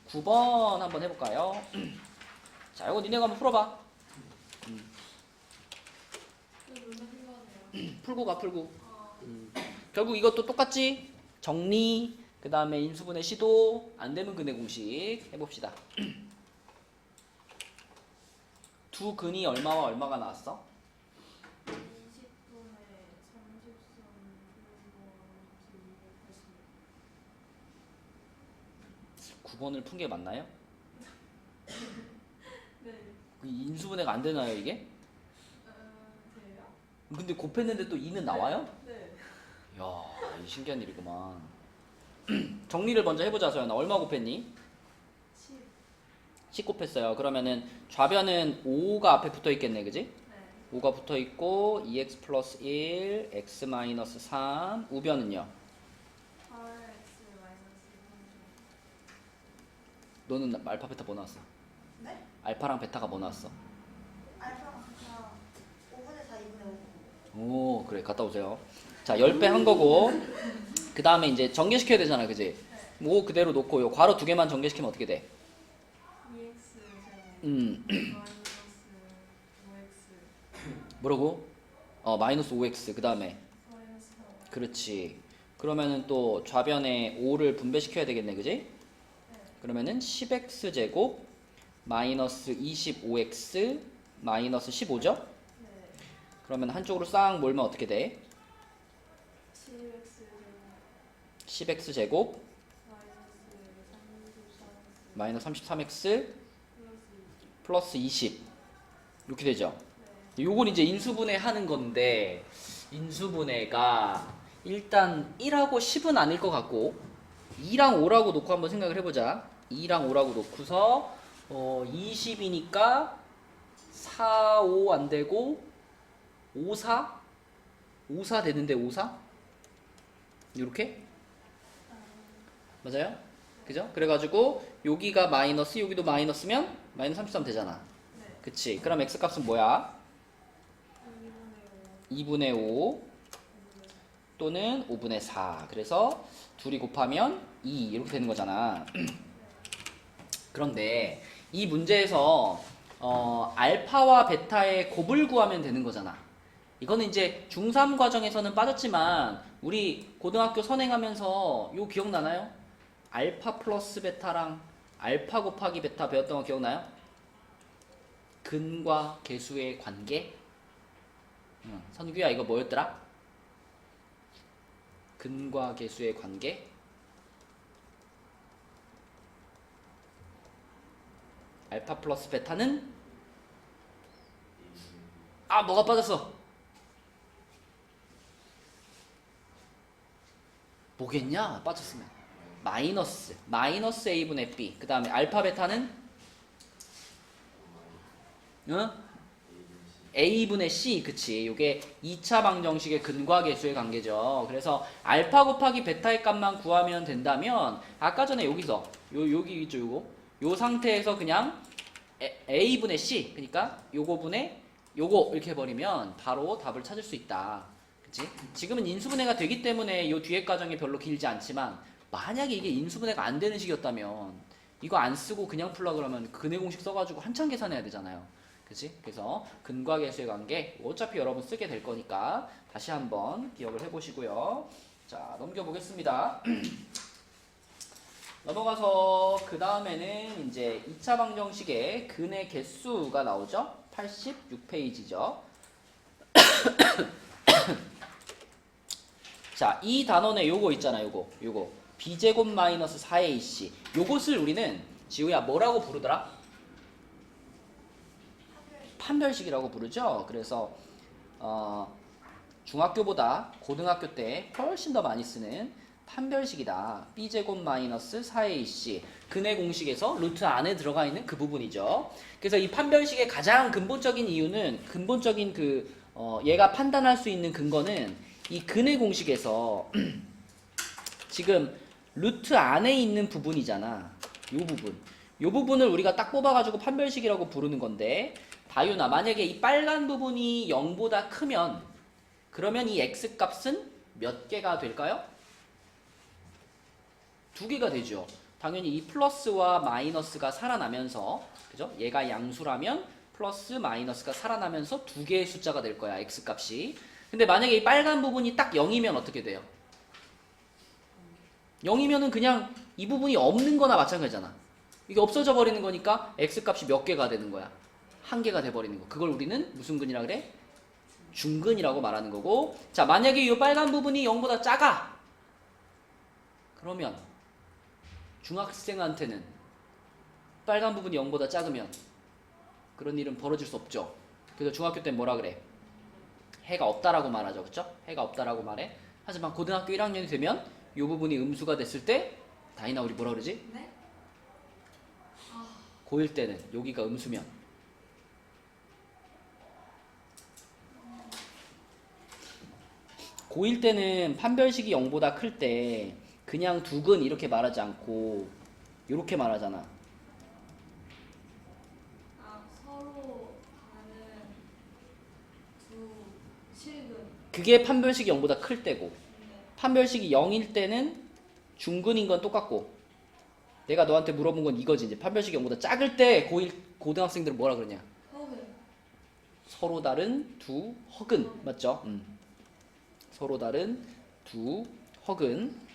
9번 한번 해볼까요? 자, 이거 니네가 한번 풀어봐. 풀고 가, 풀고. 결국 이것도 똑같지? 정리, 그 다음에 인수분해 시도, 안 되면 근해 공식 해봅시다. 두 근이 얼마와 얼마가 나왔어? 20분에 33 그리고 9번을 푼 게 맞나요? 네. 인수분해가 안 되나요, 이게? 돼요? 근데 곱했는데 또 2는 나와요? 네. 이야, 이 신기한 일이구만. 정리를 먼저 해보자, 소연아. 얼마 곱했니? 10. 10 곱했어요. 그러면은 좌변은 5가 앞에 붙어 있겠네, 그지? 네. 5가 붙어 있고 2x 플러스 1, x 마이너스 3, 우변은요? 8x 마이너스 너는 알파 베타 뭐 나왔어? 3. 네? 알파랑 베타가 뭐 나왔어? 알파가 5분의 4, 2분의 5. 오, 그래, 갔다 오세요. 자, 10배 한 거고 그 다음에 이제 전개시켜야 되잖아, 그지? 네. 5 그대로 놓고 요 괄호 두 개만 전개시키면 어떻게 돼? 2x 제곱 마이너스 5x 뭐라고? 마이너스 5x 그 다음에 마이너스 4. 그렇지. 그러면은 또 좌변에 5를 분배시켜야 되겠네, 그지? 네. 그러면은 10x 제곱 마이너스 25x 마이너스 15죠? 네. 그러면 한쪽으로 싹 몰면 어떻게 돼? 7x 제곱 10x 제곱 마이너스 33x 마이너스 33x 플러스 20. 플러스 20 이렇게 되죠. 네. 요건 이제 인수분해 하는 건데 인수분해가 일단 1하고 10은 아닐 것 같고 2랑 5라고 놓고 한번 생각을 해보자. 2랑 5라고 놓고서 20이니까 4, 5 안 되고 5, 4? 5, 4 되는데 5, 4? 이렇게? 맞아요? 그죠? 그래가지고 여기가 마이너스 여기도 마이너스면 마이너스 33 되잖아. 네. 그치? 그럼 x 값은 뭐야? 2분의 5. 2분의 5 또는 5분의 4. 그래서 둘이 곱하면 2 이렇게 되는 거잖아. 그런데 이 문제에서 알파와 베타의 곱을 구하면 되는 거잖아. 이거는 이제 중3 과정에서는 빠졌지만 우리 고등학교 선행하면서 요 기억나나요? 알파 플러스 베타랑 알파 곱하기 베타 배웠던 거 기억나요? 근과 계수의 관계. 선규야 이거 뭐였더라? 근과 계수의 관계. 알파 플러스 베타는 뭐가 빠졌어? 뭐겠냐? 빠졌으면 마이너스 a분의 b. 그 다음에 알파 베타는 a분의 c. 그치? 요게 2차 방정식의 근과 계수의 관계죠. 그래서 알파 곱하기 베타의 값만 구하면 된다면 아까 전에 여기서 여기 있죠 요거 요 상태에서 그냥 a분의 c, 그러니까 요거분의 요거 이렇게 해버리면 바로 답을 찾을 수 있다. 그치? 지금은 인수분해가 되기 때문에 요 뒤에 과정이 별로 길지 않지만 만약에 이게 인수분해가 안 되는 식이었다면 이거 안 쓰고 그냥 풀라 그러면 근해 공식 써가지고 한참 계산해야 되잖아요. 그치? 그래서 근과 계수의 관계 어차피 여러분 쓰게 될 거니까 다시 한번 기억을 해보시고요. 자, 넘겨보겠습니다. 넘어가서 그 다음에는 이제 2차 방정식의 근의 개수가 나오죠. 86페이지죠. 자, 이 단원에 요거 있잖아. 요거 b제곱 마이너스 4ac. 요것을 우리는 지우야 뭐라고 부르더라? 판별식이라고 부르죠. 그래서 중학교보다 고등학교 때 훨씬 더 많이 쓰는 판별식이다. b제곱 마이너스 4ac. 근해 공식에서 루트 안에 들어가 있는 그 부분이죠. 그래서 이 판별식의 가장 근본적인 이유는 근본적인 얘가 판단할 수 있는 근거는 이 근해 공식에서 지금 루트 안에 있는 부분이잖아. 요 부분을 우리가 딱 뽑아가지고 판별식이라고 부르는 건데, 다윤아, 만약에 이 빨간 부분이 0보다 크면 그러면 이 x 값은 몇 개가 될까요? 2개가 되죠. 당연히 이 플러스와 마이너스가 살아나면서, 그죠? 얘가 양수라면 플러스 마이너스가 살아나면서 2개의 숫자가 될 거야, x 값이. 근데 만약에 이 빨간 부분이 딱 0이면 어떻게 돼요? 0이면은 그냥 이 부분이 없는 거나 마찬가지잖아. 이게 없어져 버리는 거니까 x 값이 몇 개가 되는 거야? 1개가 돼 버리는 거. 그걸 우리는 무슨 근이라 그래? 중근이라고 말하는 거고. 자, 만약에 이 빨간 부분이 0보다 작아. 그러면 중학생한테는 빨간 부분이 0보다 작으면 그런 일은 벌어질 수 없죠. 그래서 중학교 때 뭐라 그래? 해가 없다라고 말하죠. 그쵸? 해가 없다라고 말해. 하지만 고등학교 1학년이 되면 이 부분이 음수가 됐을 때, 다이나 우리 뭐라 그러지? 네? 고1 때는 여기가 음수면 고1 때는 판별식이 0보다 클 때 그냥 두근 이렇게 말하지 않고 이렇게 말하잖아. 서로 다른 두 실근. 그게 판별식이 0보다 클 때고, 네. 판별식이 0일 때는 중근인 건 똑같고, 내가 너한테 물어본 건 이거지. 이제 판별식이 0보다 작을 때 고등학생들은 뭐라 그러냐? 허근. 서로 다른 두 허근. 맞죠? 서로 다른 두 허근.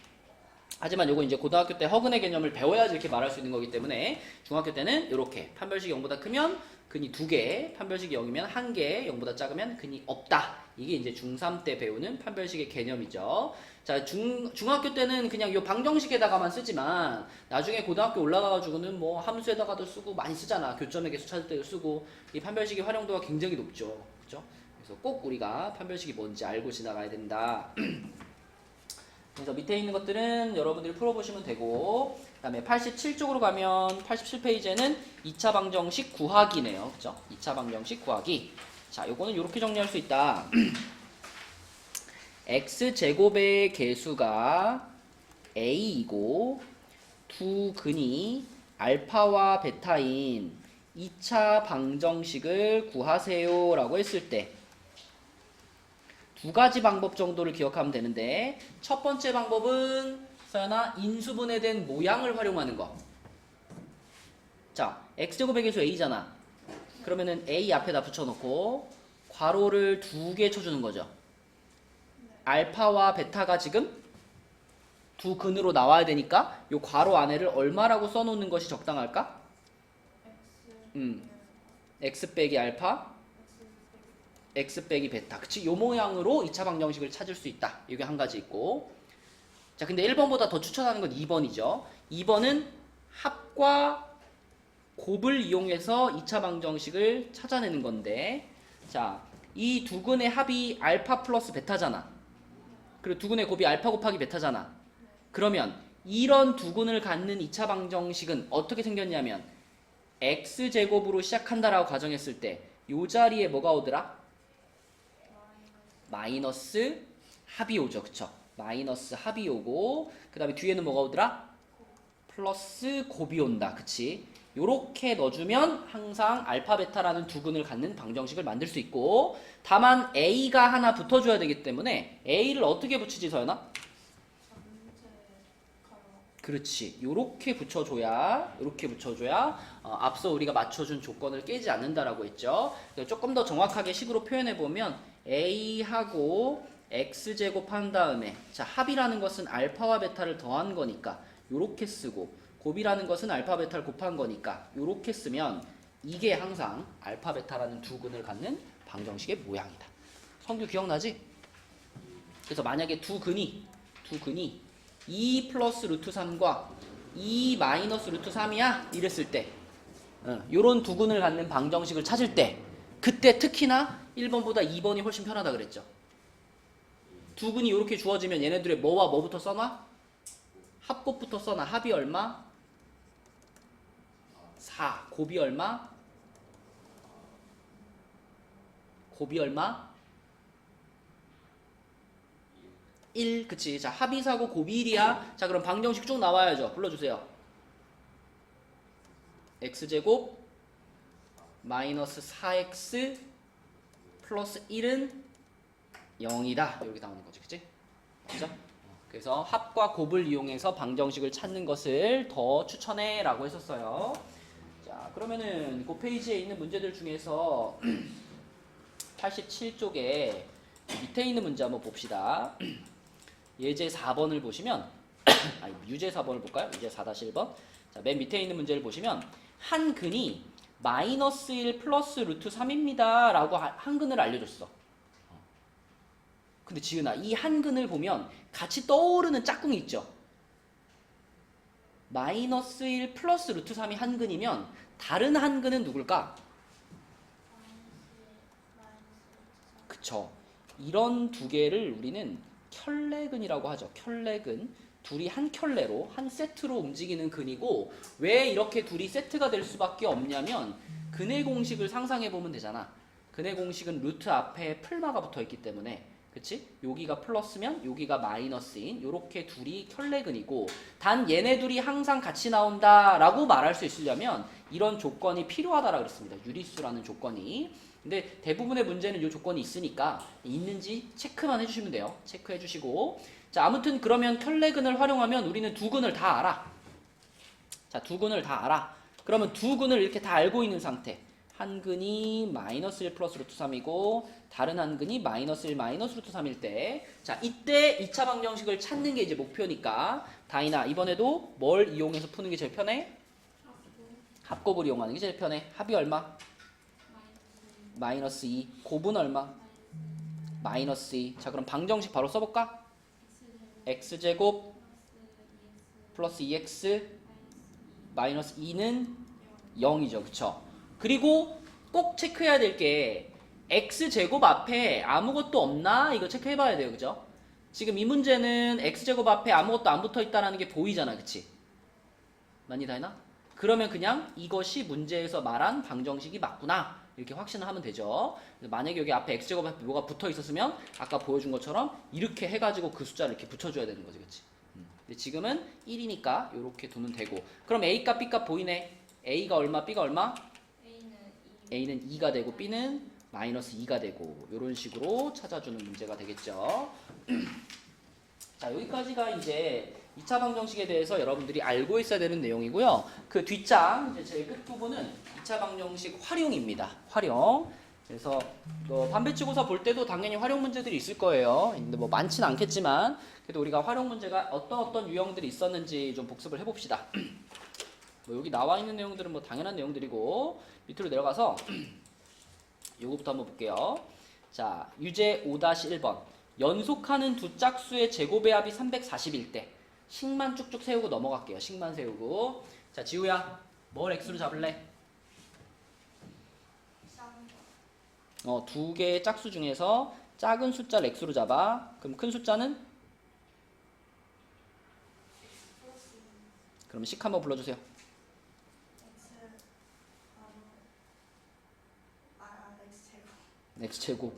하지만 요거 이제 고등학교 때 허근의 개념을 배워야지 이렇게 말할 수 있는 거기 때문에 중학교 때는 이렇게 판별식이 0보다 크면 근이 2개, 판별식이 0이면 1개, 0보다 작으면 근이 없다. 이게 이제 중3 때 배우는 판별식의 개념이죠. 자, 중학교 때는 그냥 요 방정식에다가만 쓰지만 나중에 고등학교 올라가가지고는 뭐 함수에다가도 쓰고 많이 쓰잖아. 교점의 개수 찾을 때도 쓰고. 이 판별식의 활용도가 굉장히 높죠. 그죠? 그래서 꼭 우리가 판별식이 뭔지 알고 지나가야 된다. 그래서 밑에 있는 것들은 여러분들이 풀어보시면 되고, 그 다음에 87쪽으로 가면 87페이지에는 2차 방정식 구하기네요. 그죠? 2차 방정식 구하기. 자, 요거는 이렇게 정리할 수 있다. x제곱의 개수가 a이고 두 근이 알파와 베타인 2차 방정식을 구하세요 라고 했을 때 두 가지 방법 정도를 기억하면 되는데, 첫 번째 방법은 서연아 인수분해된 모양을 활용하는 거. 자, x제곱의 개수 a잖아. 그러면은 a 앞에다 붙여놓고 괄호를 2개 쳐주는 거죠. 알파와 베타가 지금 두 근으로 나와야 되니까 요 괄호 안에를 얼마라고 써놓는 것이 적당할까? X. x 빼기 알파, x 빼기 베타. 그치? 요 모양으로 2차 방정식을 찾을 수 있다. 이게 한 가지 있고. 자, 근데 1번보다 더 추천하는 건 2번이죠. 2번은 합과 곱을 이용해서 2차 방정식을 찾아내는 건데, 자, 이 두근의 합이 알파 플러스 베타잖아. 그리고 두근의 곱이 알파 곱하기 베타잖아. 그러면 이런 두근을 갖는 2차 방정식은 어떻게 생겼냐면 x제곱으로 시작한다라고 가정했을 때 이 자리에 뭐가 오더라? 마이너스 합이 오죠. 그쵸? 마이너스 합이 오고 그 다음에 뒤에는 뭐가 오더라? 플러스 곱이 온다. 그치? 요렇게 넣어주면 항상 알파 베타라는 두근을 갖는 방정식을 만들 수 있고, 다만 a가 하나 붙어줘야 되기 때문에 a를 어떻게 붙이지 서연아? 그렇지. 요렇게 붙여줘야 앞서 우리가 맞춰준 조건을 깨지 않는다라고 했죠. 조금 더 정확하게 식으로 표현해보면 a하고 x제곱 한 다음에, 자, 합이라는 것은 알파와 베타를 더한 거니까 요렇게 쓰고, 곱이라는 것은 알파 베타를 곱한 거니까 요렇게 쓰면 이게 항상 알파 베타라는 두근을 갖는 방정식의 모양이다. 성규 기억나지? 그래서 만약에 두 근이 2 플러스 루트 3과 2 마이너스 루트 3이야 이랬을 때, 요런 두근을 갖는 방정식을 찾을 때, 그때 특히나 1번보다 2번이 훨씬 편하다 그랬죠. 두근이 이렇게 주어지면 얘네들의 뭐와 뭐부터 써놔? 합곱부터 써놔. 합이 얼마? 4. 곱이 얼마? 곱이 얼마? 1. 그치. 자, 합이 4고 곱이 1이야. 자, 그럼 방정식 쭉 나와야죠. 불러주세요. x제곱 마이너스 4x 플러스 1은 0이다. 이렇게 나오는 거지. 그치? 맞죠? 그래서 합과 곱을 이용해서 방정식을 찾는 것을 더 추천해 라고 했었어요. 자, 그러면은 그 페이지에 있는 문제들 중에서 87쪽에 밑에 있는 문제 한번 봅시다. 예제 4번을 보시면 유제 4번을 볼까요? 유제 4-1번. 자, 맨 밑에 있는 문제를 보시면 한 근이 마이너스 1 플러스 루트 3입니다 라고 한 근을 알려줬어. 근데 지은아, 이 한 근을 보면 같이 떠오르는 짝꿍이 있죠. 마이너스 1 플러스 루트 3이 한 근이면 다른 한 근은 누굴까? 그쵸. 이런 두 개를 우리는 켤레근이라고 하죠. 켤레근. 둘이 한 켤레로, 한 세트로 움직이는 근이고, 왜 이렇게 둘이 세트가 될 수밖에 없냐면 근의 공식을 상상해 보면 되잖아. 근의 공식은 루트 앞에 풀마가 붙어 있기 때문에, 그치? 여기가 플러스면 여기가 마이너스인 요렇게 둘이 켤레근이고, 단 얘네 둘이 항상 같이 나온다라고 말할 수 있으려면 이런 조건이 필요하다라고 그랬습니다. 유리수라는 조건이. 근데 대부분의 문제는 이 조건이 있으니까 있는지 체크만 해주시면 돼요. 체크해 주시고, 자, 아무튼 그러면 켤레근을 활용하면 우리는 두 근을 다 알아. 자, 두 근을 다 알아. 그러면 두 근을 이렇게 다 알고 있는 상태. 한 근이 마이너스 1 플러스 루트 3이고 다른 한 근이 마이너스 1 마이너스 루트 3일 때, 자, 이때 2차 방정식을 찾는 게 이제 목표니까 다이나 이번에도 뭘 이용해서 푸는 게 제일 편해? 합곱을 이용하는 게 제일 편해. 합이 얼마? 마이너스 2. 곱은 얼마? 마이너스 2. 자, 그럼 방정식 바로 써볼까? x제곱 플러스 2x 마이너스 2는 0이죠. 그쵸? 그리고 꼭 체크해야 될 게 x제곱 앞에 아무것도 없나? 이거 체크해봐야 돼요. 그죠? 지금 이 문제는 x제곱 앞에 아무것도 안 붙어있다는 게 보이잖아. 그치? 맞니 다이나? 그러면 그냥 이것이 문제에서 말한 방정식이 맞구나 이렇게 확신을 하면 되죠. 만약에 여기 앞에 x제곱 앞에 뭐가 붙어 있었으면 아까 보여준 것처럼 이렇게 해가지고 그 숫자를 이렇게 붙여줘야 되는 거지. 그치? 근데 지금은 1이니까 이렇게 두면 되고, 그럼 a값 b값 보이네. a가 얼마 b가 얼마? a는 2가 되고 b는 마이너스 2가 되고, 이런 식으로 찾아주는 문제가 되겠죠. 자, 여기까지가 이제 2차 방정식에 대해서 여러분들이 알고 있어야 되는 내용이고요. 그 뒷장 이제 제일 끝부분은 2차 방정식 활용입니다. 활용. 그래서 반배치고사 볼 때도 당연히 활용 문제들이 있을 거예요. 근데 뭐 많지는 않겠지만 그래도 우리가 활용 문제가 어떤 유형들이 있었는지 좀 복습을 해봅시다. 뭐 여기 나와 있는 내용들은 뭐 당연한 내용들이고 밑으로 내려가서 요거부터 한번 볼게요. 자, 유제 5-1번. 연속하는 두 짝수의 제곱의 합이 340일 때 식만 쭉쭉 세우고 넘어갈게요. 식만 세우고. 자, 지우야. 뭘 x로 잡을래? 두 개의 짝수 중에서 작은 숫자를 x로 잡아. 그럼 큰 숫자는? 그럼 식 한번 불러주세요. x제곱.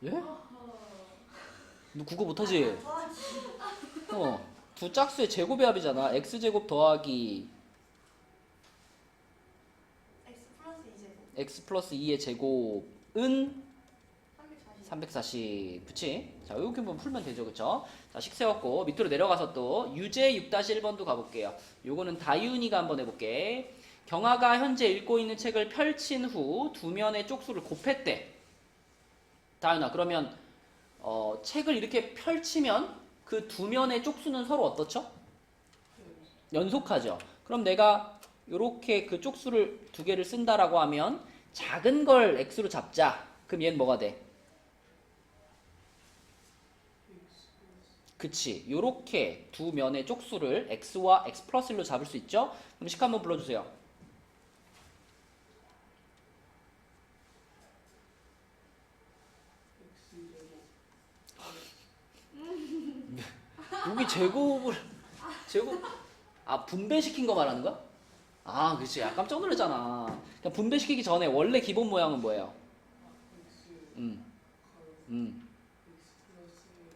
예? 너 국어 못하지? 두 짝수의 제곱의 합이잖아. x제곱 더하기 x 플러스 2의 제곱은 340. 그치? 자, 이렇게 한번 풀면 되죠. 그쵸? 자, 식 세웠고 밑으로 내려가서 또 유제 6-1번도 가볼게요. 요거는 다윤이가 한번 해볼게. 경아가 현재 읽고 있는 책을 펼친 후 두 면의 쪽수를 곱했대. 다윤아, 그러면 책을 이렇게 펼치면 그 두 면의 쪽수는 서로 어떻죠? 연속하죠. 그럼 내가 이렇게 그 쪽수를 두 개를 쓴다라고 하면 작은 걸 x로 잡자. 그럼 얘는 뭐가 돼? 그치. 요렇게 두 면의 쪽수를 x와 x 플러스 1로 잡을 수 있죠? 그럼 식 한번 불러주세요. 여기 제곱 분배시킨 거 말하는 거야? 아, 그치. 깜짝 놀랐잖아. 그냥 분배시키기 전에 원래 기본 모양은 뭐예요? 음,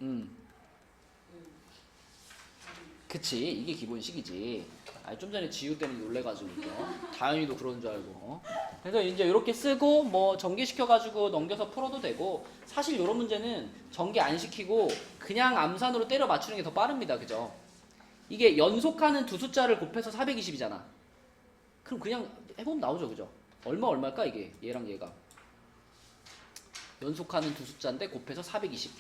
음, 그치. 이게 기본식이지. 좀 전에 지우 때문에 놀래가지고 다현이도 그러는 줄 알고. 그래서 이제 이렇게 쓰고 뭐 전개시켜가지고 넘겨서 풀어도 되고, 사실 이런 문제는 전개 안 시키고 그냥 암산으로 때려 맞추는 게 더 빠릅니다. 그죠? 이게 연속하는 두 숫자를 곱해서 420이잖아. 그럼 그냥 해보면 나오죠. 그죠? 얼마일까 이게? 얘랑 얘가 연속하는 두 숫자인데 곱해서 420.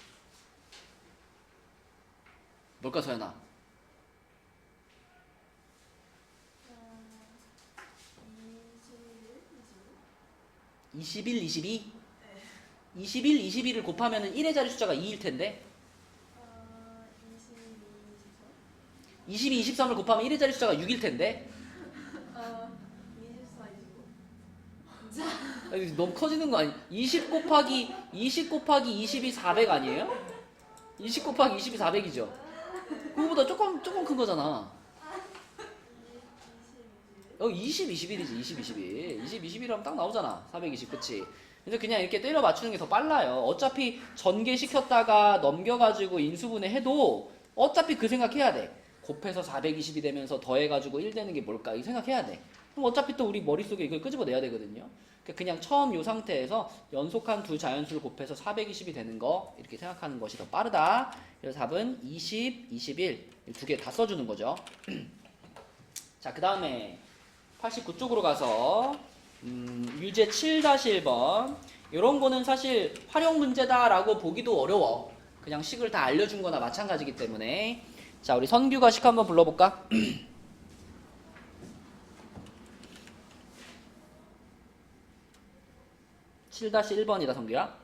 뭘까 서연아? 21, 22? 21, 22를 곱하면 1의 자리 숫자가 2일 텐데 22, 23을 곱하면 1의 자리 숫자가 6일 텐데 24, 25. 아니, 너무 커지는 거 아니? 20 곱하기 22 400 아니에요? 20 곱하기 22 400이죠. 그거보다 조금 큰 거잖아. 20, 21이지. 20, 21. 20, 21이라면 딱 나오잖아. 420, 그치? 그래서 그냥 이렇게 때려 맞추는 게 더 빨라요. 어차피 전개시켰다가 넘겨가지고 인수분해 해도 어차피 그 생각해야 돼. 곱해서 420이 되면서 더해가지고 1 되는 게 뭘까? 이 생각해야 돼. 그럼 어차피 또 우리 머릿속에 이걸 끄집어내야 되거든요. 그냥 처음 요 상태에서 연속한 두 자연수를 곱해서 420이 되는 거 이렇게 생각하는 것이 더 빠르다. 그래서 답은 20, 21 두 개 다 써주는 거죠. 자, 그 다음에 89쪽으로 가서 유제 7-1번 이런 거는 사실 활용 문제다라고 보기도 어려워. 그냥 식을 다 알려준 거나 마찬가지기 때문에. 자, 우리 선규가 식 한번 불러볼까? 7-1번이다 성규야.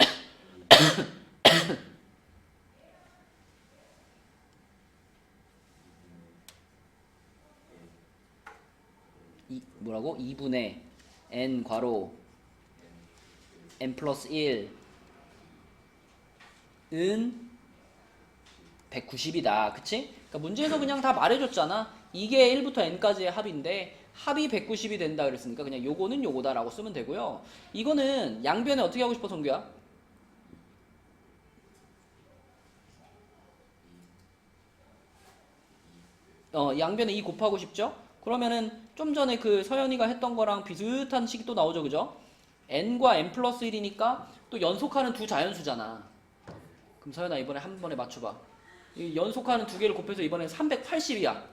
뭐라고? 2분의 n 괄호 n 플러스 1은 190이다. 그치? 그러니까 문제에서 그냥 다 말해줬잖아. 이게 1부터 n까지의 합인데 합이 190이 된다 그랬으니까 그냥 요거는 요거다라고 쓰면 되고요. 이거는 양변에 어떻게 하고 싶어 성규야? 양변에 2 곱하고 싶죠? 그러면은 좀 전에 그 서연이가 했던 거랑 비슷한 식이 또 나오죠. 그죠? n과 n 플러스 1이니까 또 연속하는 두 자연수잖아. 그럼 서연아 이번에 한 번에 맞춰봐. 이 연속하는 두 개를 곱해서 이번엔 380이야.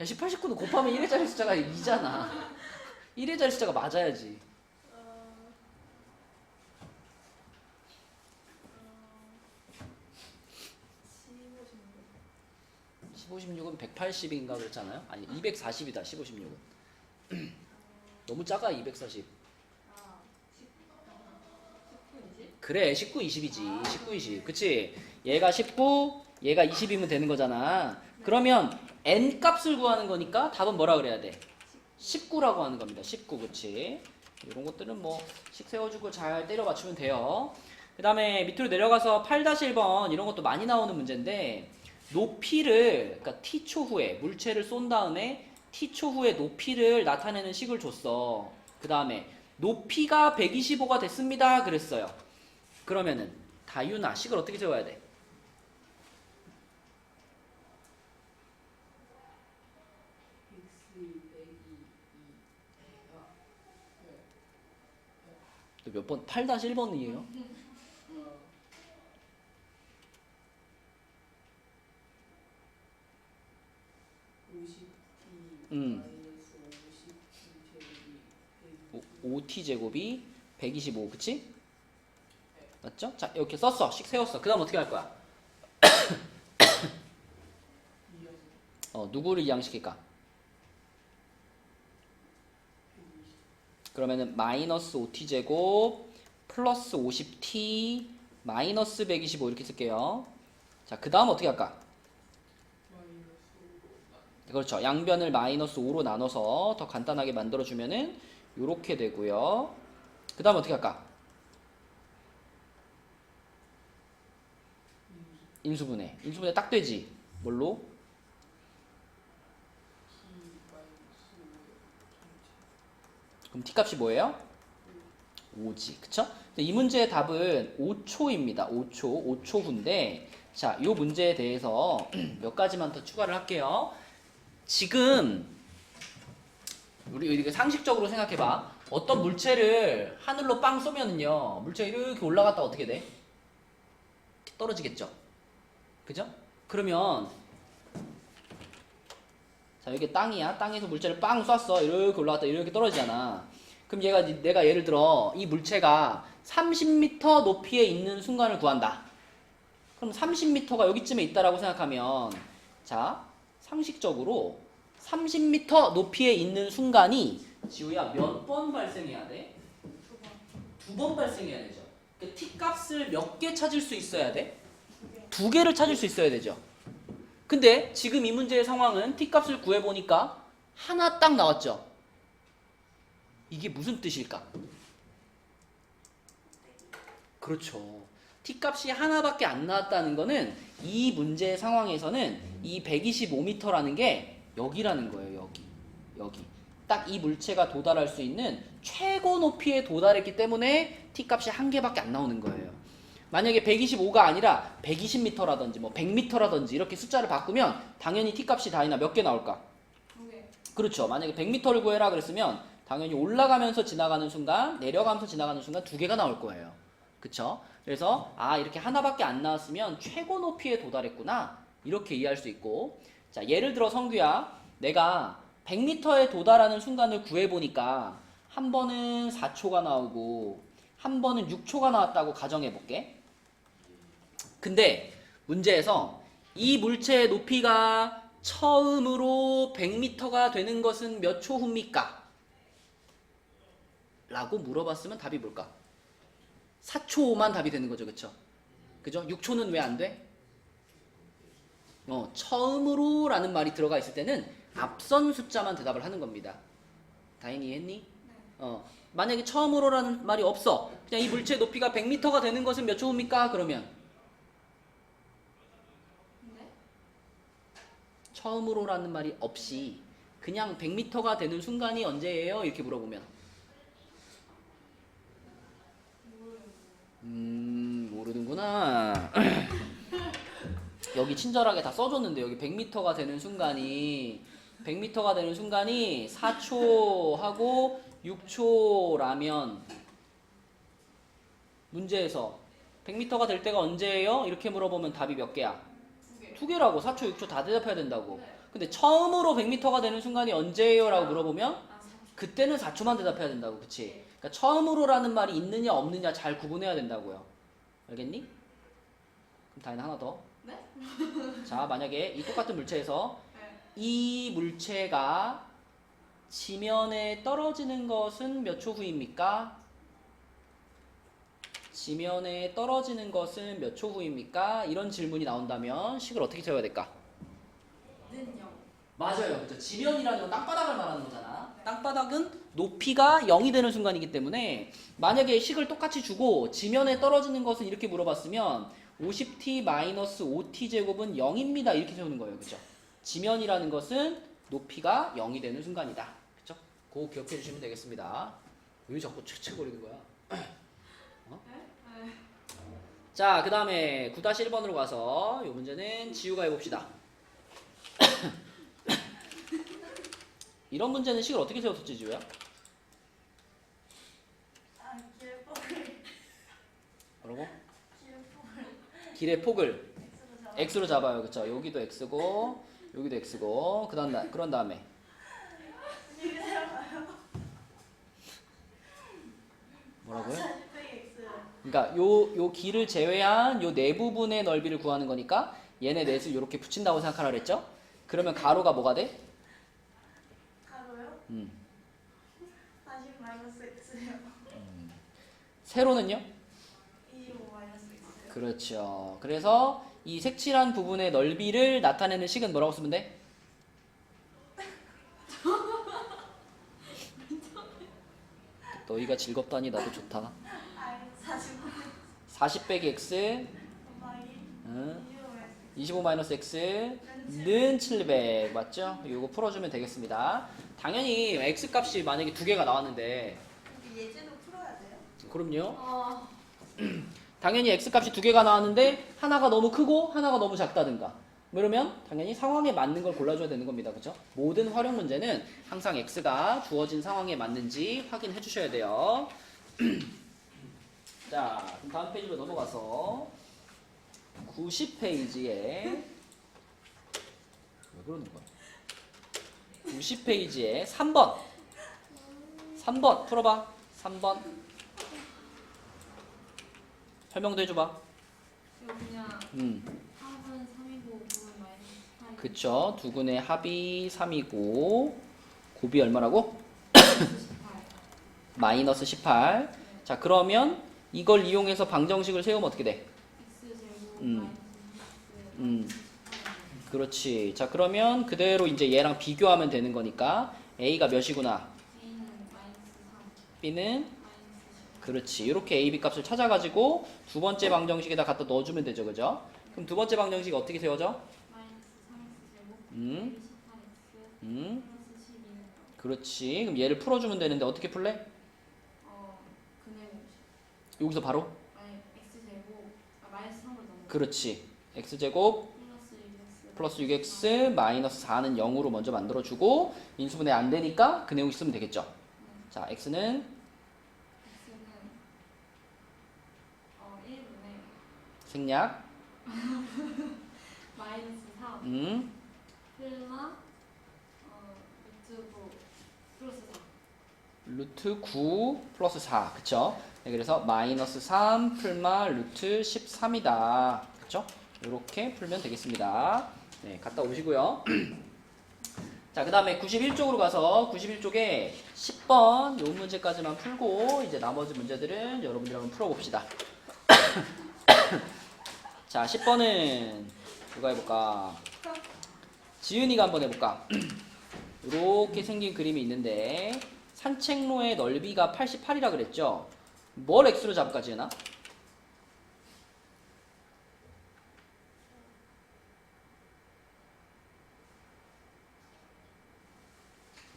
1089는 곱하면 1의 자리 숫자가 2잖아. 1의 자리 숫자가 맞아야지. 15, 16은 180인가 그랬잖아요? 아니 240이다 15, 16은 너무 작아 240 아, 19이지? 그래 19, 20이지 19, 20 그치? 얘가 19 얘가 20이면 되는 거잖아 그러면 n 값을 구하는 거니까 답은 뭐라 그래야 돼? 19라고 하는 겁니다 19 그치? 이런 것들은 뭐 식 세워주고 잘 때려 맞추면 돼요 그 다음에 밑으로 내려가서 8-1번 이런 것도 많이 나오는 문제인데 높이를 그러니까 t초 후에 물체를 쏜 다음에 t초 후에 높이를 나타내는 식을 줬어 그 다음에 높이가 125가 됐습니다 그랬어요 그러면은 다윤아 식을 어떻게 세워야 돼? 몇 번? 8-1번이에요? 음. 5t제곱이 125 그치? 맞죠? 자 이렇게 썼어 식 세웠어 그 다음 어떻게 할 거야? 누구를 이항시킬까? 그러면은 마이너스 5t제곱 플러스 50t 마이너스 125 이렇게 쓸게요 자 그 다음 어떻게 할까? 그렇죠 양변을 마이너스 5로 나눠서 더 간단하게 만들어주면은 요렇게 되고요 그 다음 어떻게 할까? 인수분해 딱 되지 뭘로? 그럼 t값이 뭐예요? 5지 그쵸? 이 문제의 답은 5초입니다 5초 후인데 자, 요 문제에 대해서 몇 가지만 더 추가를 할게요 지금 우리 이렇게 상식적으로 생각해봐 어떤 물체를 하늘로 빵 쏘면은요 물체가 이렇게 올라갔다 어떻게 돼? 떨어지겠죠 그죠? 그러면 자 여기 땅이야 땅에서 물체를 빵 쐈어 이렇게 올라갔다 이렇게 떨어지잖아 그럼 내가 예를 들어 이 물체가 30m 높이에 있는 순간을 구한다 그럼 30m가 여기쯤에 있다라고 생각하면 자 상식적으로 30m 높이에 있는 순간이 지우야 몇 번 발생해야 돼? 2번 발생해야 되죠 그 t값을 몇 개 찾을 수 있어야 돼? 2개를 찾을 수 있어야 되죠 근데 지금 이 문제의 상황은 t값을 구해보니까 하나 딱 나왔죠 이게 무슨 뜻일까? 그렇죠 t값이 하나밖에 안 나왔다는 거는 이 문제의 상황에서는 이 125m라는 게 여기라는 거예요 여기 딱 이 물체가 도달할 수 있는 최고 높이에 도달했기 때문에 t값이 한 개밖에 안 나오는 거예요 만약에 125가 아니라 120m라든지 뭐 100m라든지 이렇게 숫자를 바꾸면 당연히 t값이 다이나 몇 개 나올까? 2개. 그렇죠. 만약에 100m를 구해라 그랬으면 당연히 올라가면서 지나가는 순간 내려가면서 지나가는 순간 2개가 나올 거예요. 그쵸? 그래서 이렇게 하나밖에 안 나왔으면 최고 높이에 도달했구나 이렇게 이해할 수 있고 자 예를 들어 성규야 내가 100m에 도달하는 순간을 구해보니까 한 번은 4초가 나오고 한 번은 6초가 나왔다고 가정해볼게 근데 문제에서 이 물체의 높이가 처음으로 100m가 되는 것은 몇 초 후입니까? 라고 물어봤으면 답이 뭘까? 4초만 답이 되는 거죠 그쵸? 그죠? 6초는 왜 안 돼? 처음으로 라는 말이 들어가 있을 때는 앞선 숫자만 대답을 하는 겁니다 다행히 이해했니? 만약에 처음으로라는 말이 없어 그냥 이 물체의 높이가 100m가 되는 것은 몇 초 후입니까? 그러면 네? 처음으로라는 말이 없이 그냥 100m가 되는 순간이 언제예요? 이렇게 물어보면 모르는구나 여기 친절하게 다 써줬는데 여기 100m가 되는 순간이 4초 하고 6초라면 문제에서 100m가 될 때가 언제예요? 이렇게 물어보면 답이 몇 개야? 2개. 2개라고 4초, 6초 다 대답해야 된다고. 네. 근데 처음으로 100m가 되는 순간이 언제예요? 라고 물어보면 30초. 그때는 4초만 대답해야 된다고. 그치? 그러니까 처음으로라는 말이 있느냐 없느냐 잘 구분해야 된다고요. 알겠니? 그럼 다이나 하나 더. 네? 자, 만약에 이 똑같은 물체에서 네. 이 물체가 지면에 떨어지는 것은 몇 초 후입니까? 지면에 떨어지는 것은 몇 초 후입니까? 이런 질문이 나온다면 식을 어떻게 세워야 될까? 는요. 맞아요. 그렇죠. 지면이라는 건 땅바닥을 말하는 거잖아. 땅바닥은 높이가 0이 되는 순간이기 때문에 만약에 식을 똑같이 주고 지면에 떨어지는 것은 이렇게 물어봤으면 50t-5t 제곱은 0입니다. 이렇게 세우는 거예요. 그죠? 지면이라는 것은 높이가 0이 되는 순간이다. 그죠? 그거 기억해 주시면 되겠습니다. 왜 자꾸 채채거리는 거야? 어? 네? 자, 그 다음에 9-1번으로 가서 이 문제는 지우가 해봅시다. 이런 문제는 식을 어떻게 세웠었지, 지우야? 아, 길을 뭐라고? 길을 길의 폭을 X로 잡아. x로 잡아요. 그쵸? 여기도 x고 여기도 x고 그런 다음에 뭐라고요? 40x. 그러니까 요 길을 제외한 요 네 부분의 넓이를 구하는 거니까 얘네 넷을 이렇게 붙인다고 생각하라 그랬죠? 그러면 가로가 뭐가 돼? 가로요? 40 마이너스 x요. 세로는요? 25 마이너스 x요. 그렇죠. 그래서 이 색칠한 부분의 넓이를 나타내는 식은 뭐라고 쓰면 돼? 너희가 즐겁다니 나도 좋다. 아, 40 40 빼기 x 곱하기 응? 25 마이너스 25-x는 700 맞죠? 이거 풀어주면 되겠습니다. 당연히 x 값이 만약에 두 개가 나왔는데 예제도 풀어야 돼요? 그럼요. 당연히 x 값이 두 개가 나왔는데 하나가 너무 크고 하나가 너무 작다든가 뭐 이러면 당연히 상황에 맞는 걸 골라줘야 되는 겁니다. 그죠? 모든 활용 문제는 항상 x가 주어진 상황에 맞는지 확인해 주셔야 돼요. 자, 그럼 다음 페이지로 넘어가서 90페이지에 왜 그러는 거야? 90페이지에 3번 풀어봐. 3번 설명도 해줘봐. 그냥 음. 합은 3이고 곱은 마이너스 8. 그쵸. 두근의 합이 3이고 곱이 얼마라고? 18. 마이너스 18. 자, 그러면 이걸 이용해서 방정식을 세우면 어떻게 돼? X제곱 음. 마이너스 6X. 그렇지. 자, 그러면 그대로 이제 얘랑 비교하면 되는 거니까 A가 몇이구나? A는 마이너스 3. B는 마이너스 10. 그렇지. 이렇게 A, B 값을 찾아가지고 두 번째 방정식에다 갖다 넣어주면 되죠. 그죠? 그럼 두 번째 방정식이 어떻게 세워져? 마이너스 3X 제곱. 음. 18X. 음. 플러스 12는 그렇지. 그럼 얘를 풀어주면 되는데 어떻게 풀래? 그네 여기서 바로? 아니 X제곱 마이너스 3으로 넘어. 그렇지. X제곱 플러스 6X. 플러스 6x 마이너스 4는 0으로 먼저 만들어주고 인수분해 안 되니까 그 내용 쓰면 되겠죠. 자, x는 X는 1분의 생략 마이너스 3 플마 루트 9 플러스 4. 루트 9 플러스 4 그쵸? 네, 그래서 마이너스 3 풀마 루트 13이다 그쵸? 이렇게 풀면 되겠습니다. 네, 갔다 오시고요. 자, 그 다음에 91쪽으로 가서 91쪽에 10번 요 문제까지만 풀고 이제 나머지 문제들은 여러분들 한번 풀어봅시다. 자, 10번은 누가 해볼까? 지은이가 한번 해볼까? 이렇게 생긴 그림이 있는데 산책로의 넓이가 88이라 그랬죠? 뭘 x로 잡을까, 지은아?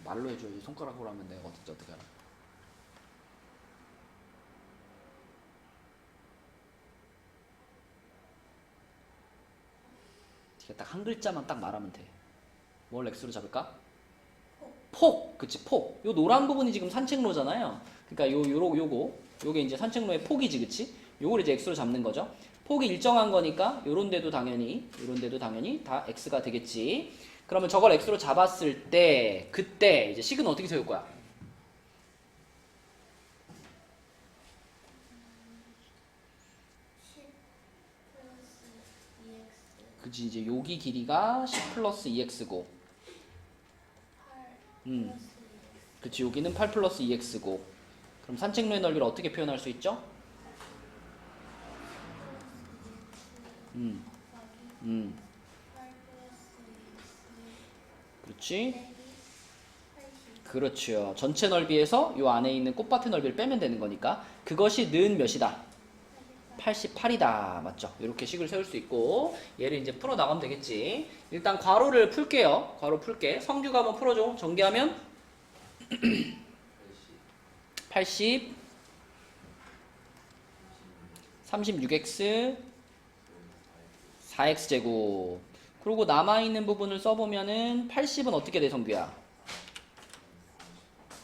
말로 해줘야지. 손가락으로 하면 내가 어떻게 알아? 딱 한 글자만 딱 말하면 돼. 뭘 x로 잡을까? 폭. 그치, 폭. 요 노란 부분이 지금 산책로잖아요. 그러니까 요게 이제 산책로의 폭이지, 그치? 요걸 이제 x로 잡는 거죠. 폭이 일정한 거니까 요런 데도 당연히 다 x가 되겠지. 그러면 저걸 x로 잡았을 때 그때 이제 식은 어떻게 세울 거야? 10 플러스 2x. 그치, 이제 여기 길이가 10 플러스 2x고, 8 그치, 여기는 8 플러스 2x고, 그럼 산책로의 넓이를 어떻게 표현할 수 있죠? 음, 8 플러스 그렇지. 80 그렇죠. 전체 넓이에서 요 안에 있는 꽃밭의 넓이를 빼면 되는 거니까 그것이 는 몇이다? 88이다. 맞죠? 이렇게 식을 세울 수 있고 얘를 이제 풀어 나가면 되겠지. 일단 괄호를 풀게요. 괄호 풀게. 성규가 한번 풀어줘. 전개하면 80 36x 4x제곱. 그리고 남아있는 부분을 써보면은 80은 어떻게 돼, 성규야?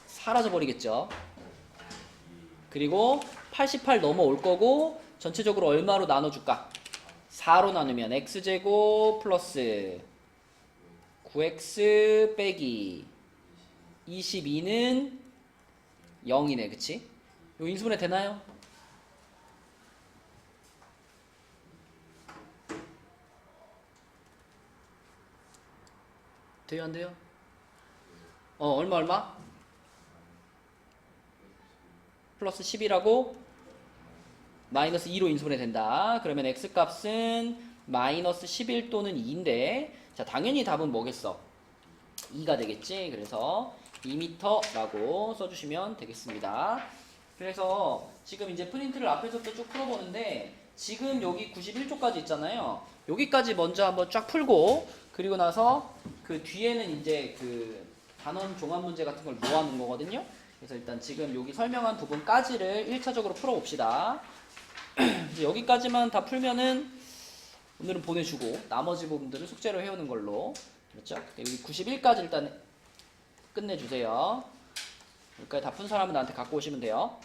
사라져 버리겠죠. 그리고 88 넘어올 거고 전체적으로 얼마로 나눠줄까? 4로 나누면 x제곱 플러스 9x 빼기 22는 0이네. 그치? 요 인수분해 되나요? 돼요, 안 돼요? 얼마? 플러스 10이라고 마이너스 2로 인수분해 된다. 그러면 x값은 마이너스 11 또는 2인데, 자, 당연히 답은 뭐겠어? 2가 되겠지. 그래서 2m라고 써주시면 되겠습니다. 그래서 지금 이제 프린트를 앞에서부터 쭉 풀어보는데, 지금 여기 91쪽까지 있잖아요. 여기까지 먼저 한번 쫙 풀고, 그리고 나서 그 뒤에는 이제 그 단원 종합 문제 같은 걸 모아놓은 거거든요. 그래서 일단 지금 여기 설명한 부분까지를 1차적으로 풀어봅시다. 이제 여기까지만 다 풀면은 오늘은 보내주고 나머지 부분들은 숙제로 해오는 걸로. 그렇죠? 여기 91까지 일단 끝내주세요. 여기까지 다 푼 사람은 나한테 갖고 오시면 돼요.